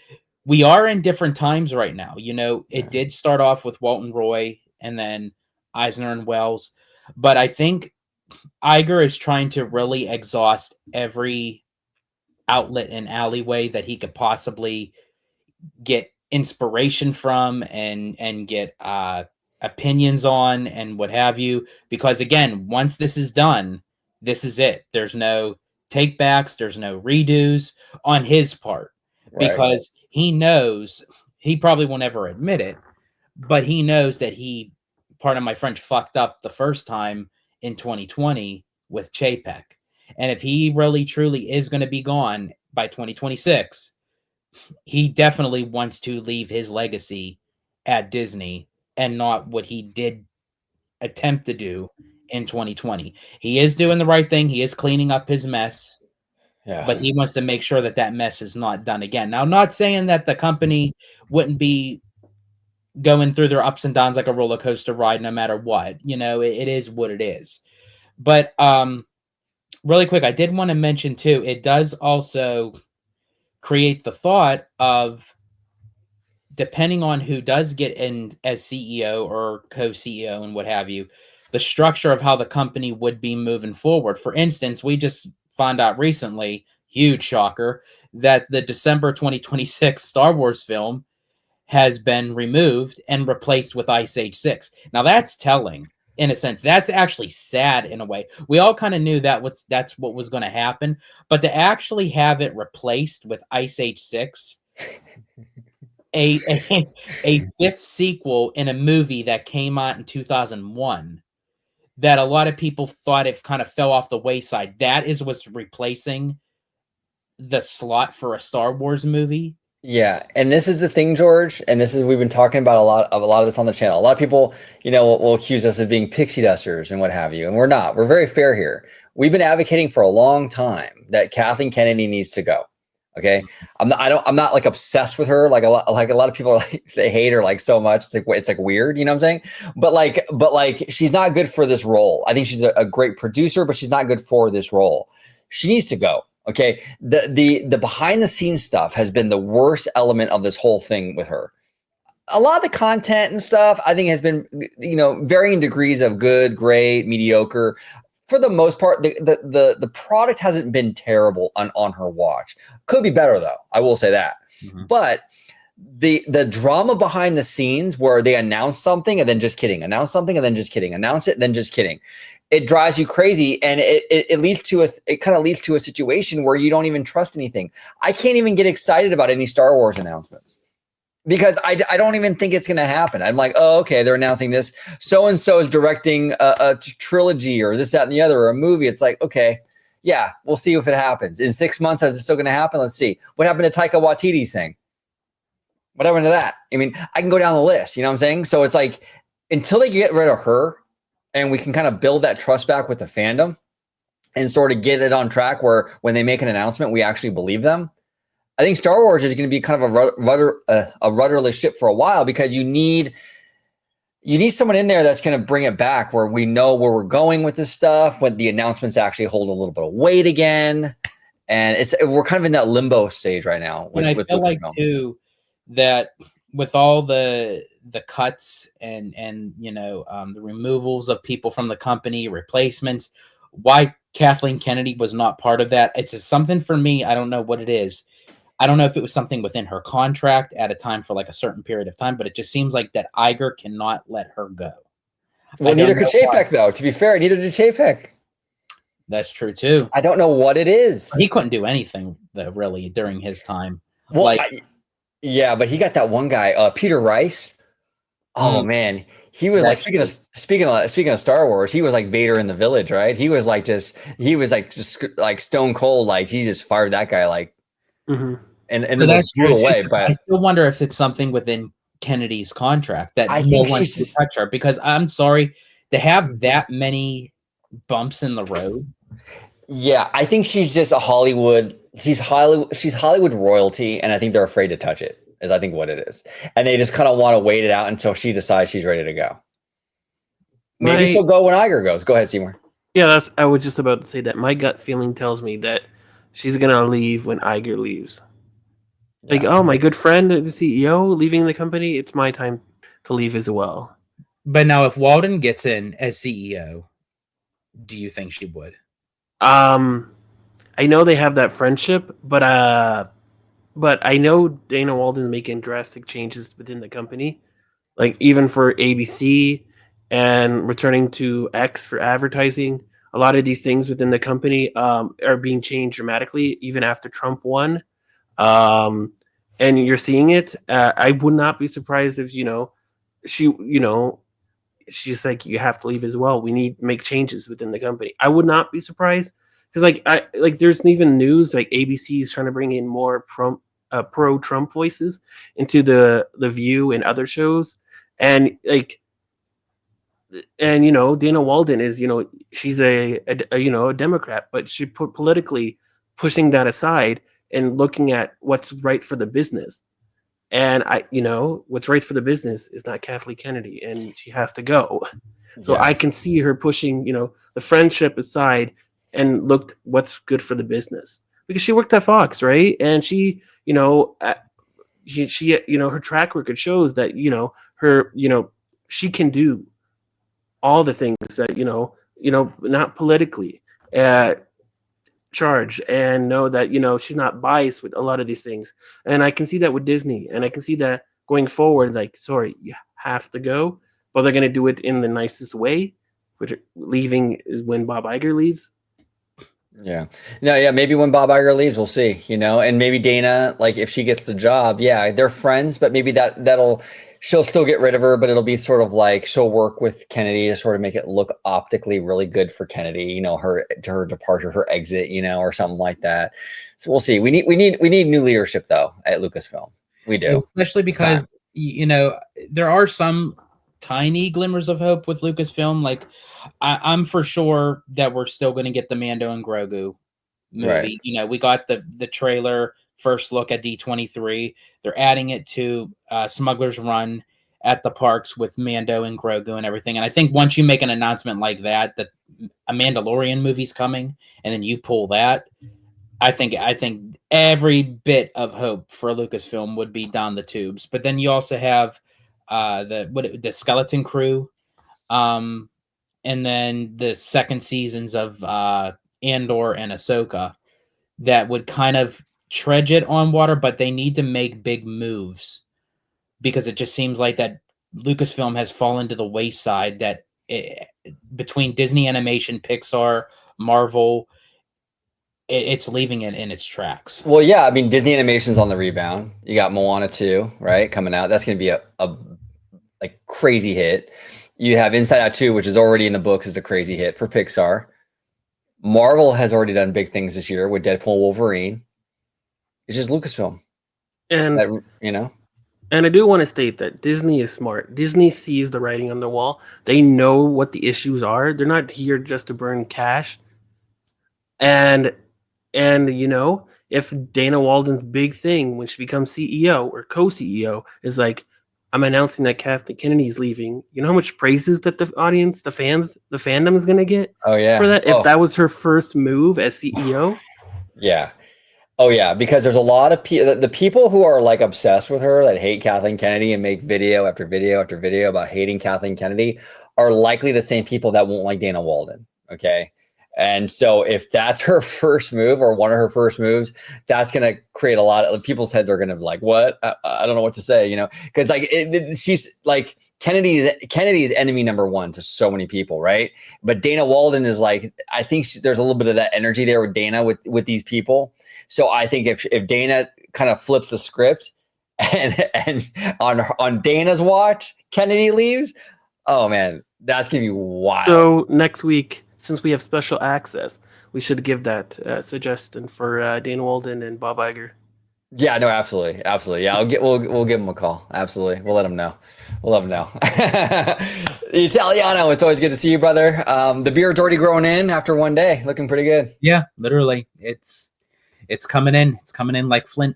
we are in different times right now. You know, it did start off with Walton Roy and then Eisner and Wells, but I think Iger is trying to really exhaust every outlet and alleyway that he could possibly get inspiration from and get opinions on and what have you. Because again, once this is done, this is it. There's no take backs, there's no redos on his part. Because he knows, he probably won't ever admit it, but he knows that he, pardon my French, fucked up the first time in 2020 with Chapek. And if he really truly is going to be gone by 2026, he definitely wants to leave his legacy at Disney and not what he did attempt to do in 2020. He is doing the right thing. He is cleaning up his mess, but he wants to make sure that that mess is not done again. Now, I'm not saying that the company wouldn't be going through their ups and downs like a roller coaster ride, no matter what. You know, it is what it is. But really quick, I did want to mention too, it does also create the thought of, depending on who does get in as CEO or co-CEO and what have you, the structure of how the company would be moving forward. For instance, we just found out recently, huge shocker, that the December 2026 Star Wars film has been removed and replaced with Ice Age 6. Now that's telling, in a sense. That's actually sad in a way. We all kind of knew that's what was going to happen, but to actually have it replaced with Ice Age 6, a fifth sequel in a movie that came out in 2001, that a lot of people thought it kind of fell off the wayside. That is what's replacing the slot for a Star Wars movie. Yeah, and this is the thing, George, and this is, we've been talking about a lot of this on the channel. A lot of people, you know, will accuse us of being pixie dusters and what have you, and we're not. We're very fair here. We've been advocating for a long time that Kathleen Kennedy needs to go. Okay, I'm not like obsessed with her like a lot of people are like, they hate her like so much. It's like weird, you know what I'm saying? But like she's not good for this role. I think she's a great producer, but she's not good for this role. She needs to go. Okay, the behind the scenes stuff has been the worst element of this whole thing with her. A lot of the content and stuff, I think, has been, you know, varying degrees of good, great, mediocre. For the most part, the product hasn't been terrible on her watch. Could be better though, I will say that. Mm-hmm. But the drama behind the scenes, where they announce something and then just kidding, announce something and then just kidding, announce it and then just kidding, it drives you crazy, and it leads to a situation where you don't even trust anything. I can't even get excited about any Star Wars announcements because I don't even think it's going to happen. I'm like, oh, okay, they're announcing this. So-and-so is directing a trilogy or this, that, and the other, or a movie. It's like, okay, yeah, we'll see if it happens. In 6 months, is it still going to happen? Let's see. What happened to Taika Waititi's thing? What happened to that? I mean, I can go down the list, you know what I'm saying? So it's like, until they get rid of her and we can kind of build that trust back with the fandom and sort of get it on track where when they make an announcement, we actually believe them, I think Star Wars is going to be kind of a rudderless ship for a while, because you need you need someone in there that's going to bring it back where we know where we're going with this stuff, when the announcements actually hold a little bit of weight again. And we're kind of in that limbo stage right now with, and I feel like Lucasfilm. too that with all the cuts and the removals of people from the company, replacements, why Kathleen Kennedy was not part of that. It's just something for me. I don't know what it is. I don't know if it was something within her contract at a time for like a certain period of time, but it just seems like that Iger cannot let her go. Well, neither could Chapek, though. To be fair, neither did Chapek. That's true too. I don't know what it is. He couldn't do anything though, really, during his time. Well, yeah, but he got that one guy, Peter Rice. Oh man, he was like speaking of Star Wars. He was like Vader in the Village, right? He was just stone cold. Like he just fired that guy like. Mm-hmm. And then blew away. But I still wonder if it's something within Kennedy's contract that I no think one she's can touch her. Because I'm sorry to have that many bumps in the road. Yeah, I think she's just a Hollywood. She's Hollywood royalty, and I think they're afraid to touch it. Is I think what it is, and they just kind of want to wait it out until she decides she's ready to go. Maybe she'll go when Iger goes. Go ahead, Seymour. Yeah, I was just about to say that. My gut feeling tells me that she's gonna leave when Iger leaves. Yeah. Like, oh, my good friend, the CEO, leaving the company, it's my time to leave as well. But now, if Walden gets in as CEO, do you think she would? I know they have that friendship, but I know Dana Walden's making drastic changes within the company, like even for ABC and returning to X for advertising. A lot of these things within the company are being changed dramatically, even after Trump won. And you're seeing it. I would not be surprised if she's like, you have to leave as well. We need to make changes within the company. I would not be surprised because there's even news like ABC is trying to bring in more pro Trump voices into the View and other shows, and Dana Walden is she's a Democrat, but she politically pushing that aside and looking at what's right for the business. And what's right for the business is not Kathleen Kennedy, and she has to go. So I can see her pushing, the friendship aside and looked what's good for the business, because she worked at Fox, right? And she, her track record shows that, she can do all the things that, not politically charge, and know that she's not biased with a lot of these things. And I can see that with Disney, and I can see that going forward. Like, sorry, you have to go, but they're going to do it in the nicest way, which leaving is when Bob Iger leaves. Maybe when Bob Iger leaves, we'll see. And maybe Dana, like if she gets the job, they're friends, but maybe she'll still get rid of her, but it'll be sort of like she'll work with Kennedy to sort of make it look optically really good for Kennedy, her departure, her exit, or something like that. So we'll see. We need new leadership though at Lucasfilm. We do. Especially because there are some tiny glimmers of hope with Lucasfilm. Like I'm for sure that we're still going to get the Mando and Grogu movie. Right. We got the trailer, first look at D23. They're adding it to Smuggler's Run at the parks with Mando and Grogu and everything. And I think once you make an announcement like that a Mandalorian movie's coming, and then you pull that, I think every bit of hope for Lucasfilm would be down the tubes. But then you also have the Skeleton Crew, and then the second seasons of Andor and Ahsoka that would kind of tread it on water, but they need to make big moves, because it just seems like that Lucasfilm has fallen to the wayside, that between Disney Animation, Pixar, Marvel, it's leaving it in its tracks. Well, yeah, I mean, Disney Animation's on the rebound. You got Moana 2, right, coming out. That's going to be a crazy hit. You have Inside Out 2, which is already in the books as a crazy hit for Pixar. Marvel has already done big things this year with Deadpool, Wolverine. It's just Lucasfilm, and And I do want to state that Disney is smart. Disney sees the writing on the wall. They know what the issues are. They're not here just to burn cash. And if Dana Walden's big thing when she becomes CEO or co-CEO is like, I'm announcing that Kathleen Kennedy is leaving. You know how much praises that the audience, the fans, the fandom is going to get Oh yeah. for that? Oh. If that was her first move as CEO? Yeah. Oh yeah, because there's a lot of people, the people who are like obsessed with her that hate Kathleen Kennedy and make video after video after video about hating Kathleen Kennedy are likely the same people that won't like Dana Walden. Okay. And so if that's her first move or one of her first moves, that's going to create a lot of people's heads are going to be like, what? I don't know what to say, you know, because like she's like Kennedy's enemy number one to so many people. Right. But Dana Walden is like, I think there's a little bit of that energy there with Dana with these people. So I think if Dana kind of flips the script and on Dana's watch, Kennedy leaves, oh man, that's going to be wild. So next week, since we have special access, we should give that suggestion for Dana Walden and Bob Iger. Yeah, no, absolutely. Yeah, we'll give him a call. Absolutely. We'll let him know. The Italiano, it's always good to see you, brother. The beard's already growing in after one day. Looking pretty good. Yeah, literally. It's coming in. It's coming in like Flint.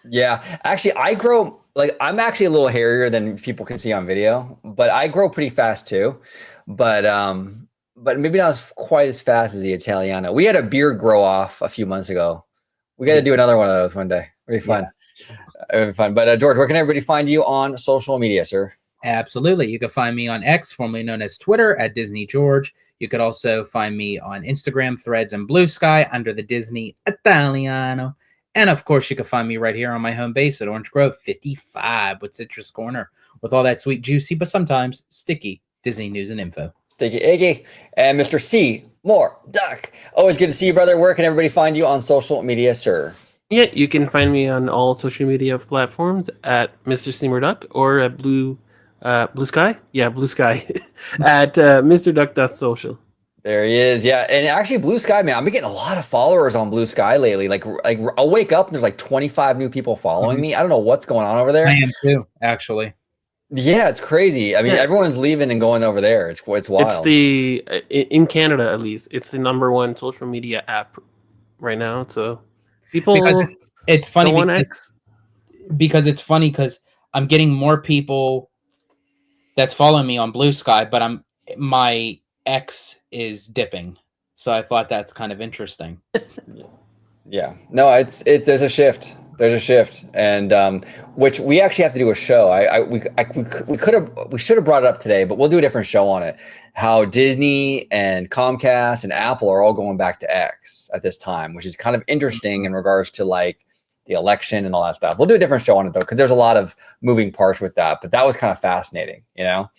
Yeah. Actually, I'm actually a little hairier than people can see on video, but I grow pretty fast too. But maybe not quite as fast as the Italiano. We had a beard grow off a few months ago. We got to do another one of those one day. It'll be fun. It'll be fun. But George, where can everybody find you on social media, sir? Absolutely. You can find me on X, formerly known as Twitter, at Disney George. You could also find me on Instagram, Threads, and Blue Sky under the Disney Italiano. And of course, you can find me right here on my home base at Orange Grove 55 with Citrus Corner, with all that sweet, juicy, but sometimes sticky Disney news and info. Sticky Iggy and Mr. Seymour Duck. Always good to see you, brother. Where can everybody find you on social media, sir? Yeah, you can find me on all social media platforms at Mr. Seymour Duck or at Blue Sky. Yeah, Blue Sky at MrDuck.social. There he is. Yeah, and actually, Blue Sky, man, I've been getting a lot of followers on Blue Sky lately. Like I'll wake up and there's like 25 new people following me. I don't know what's going on over there. I am too, actually. Yeah, it's crazy. I mean, everyone's leaving and going over there. It's wild. It's in Canada at least. It's the number one social media app right now. So people, because it's funny because it's funny because I'm getting more people that's following me on Blue Sky, but my X is dipping. So I thought that's kind of interesting. Yeah. No, it's there's a shift. There's a shift, and which we actually have to do a show. We should have brought it up today, but we'll do a different show on it. How Disney and Comcast and Apple are all going back to X at this time, which is kind of interesting in regards to like the election and all that stuff. We'll do a different show on it though, because there's a lot of moving parts with that. But that was kind of fascinating, you know.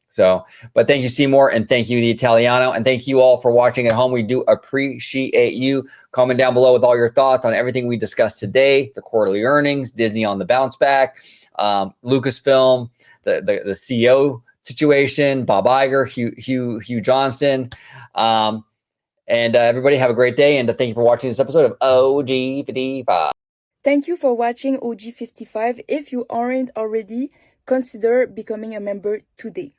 So, but thank you, Seymour, and thank you, the Italiano, and thank you all for watching at home. We do appreciate you. Comment down below with all your thoughts on everything we discussed today, the quarterly earnings, Disney on the bounce back, Lucasfilm, the CEO situation, Bob Iger, Hugh Johnston, and everybody have a great day. And thank you for watching this episode of OG55. Thank you for watching OG55. If you aren't already, consider becoming a member today.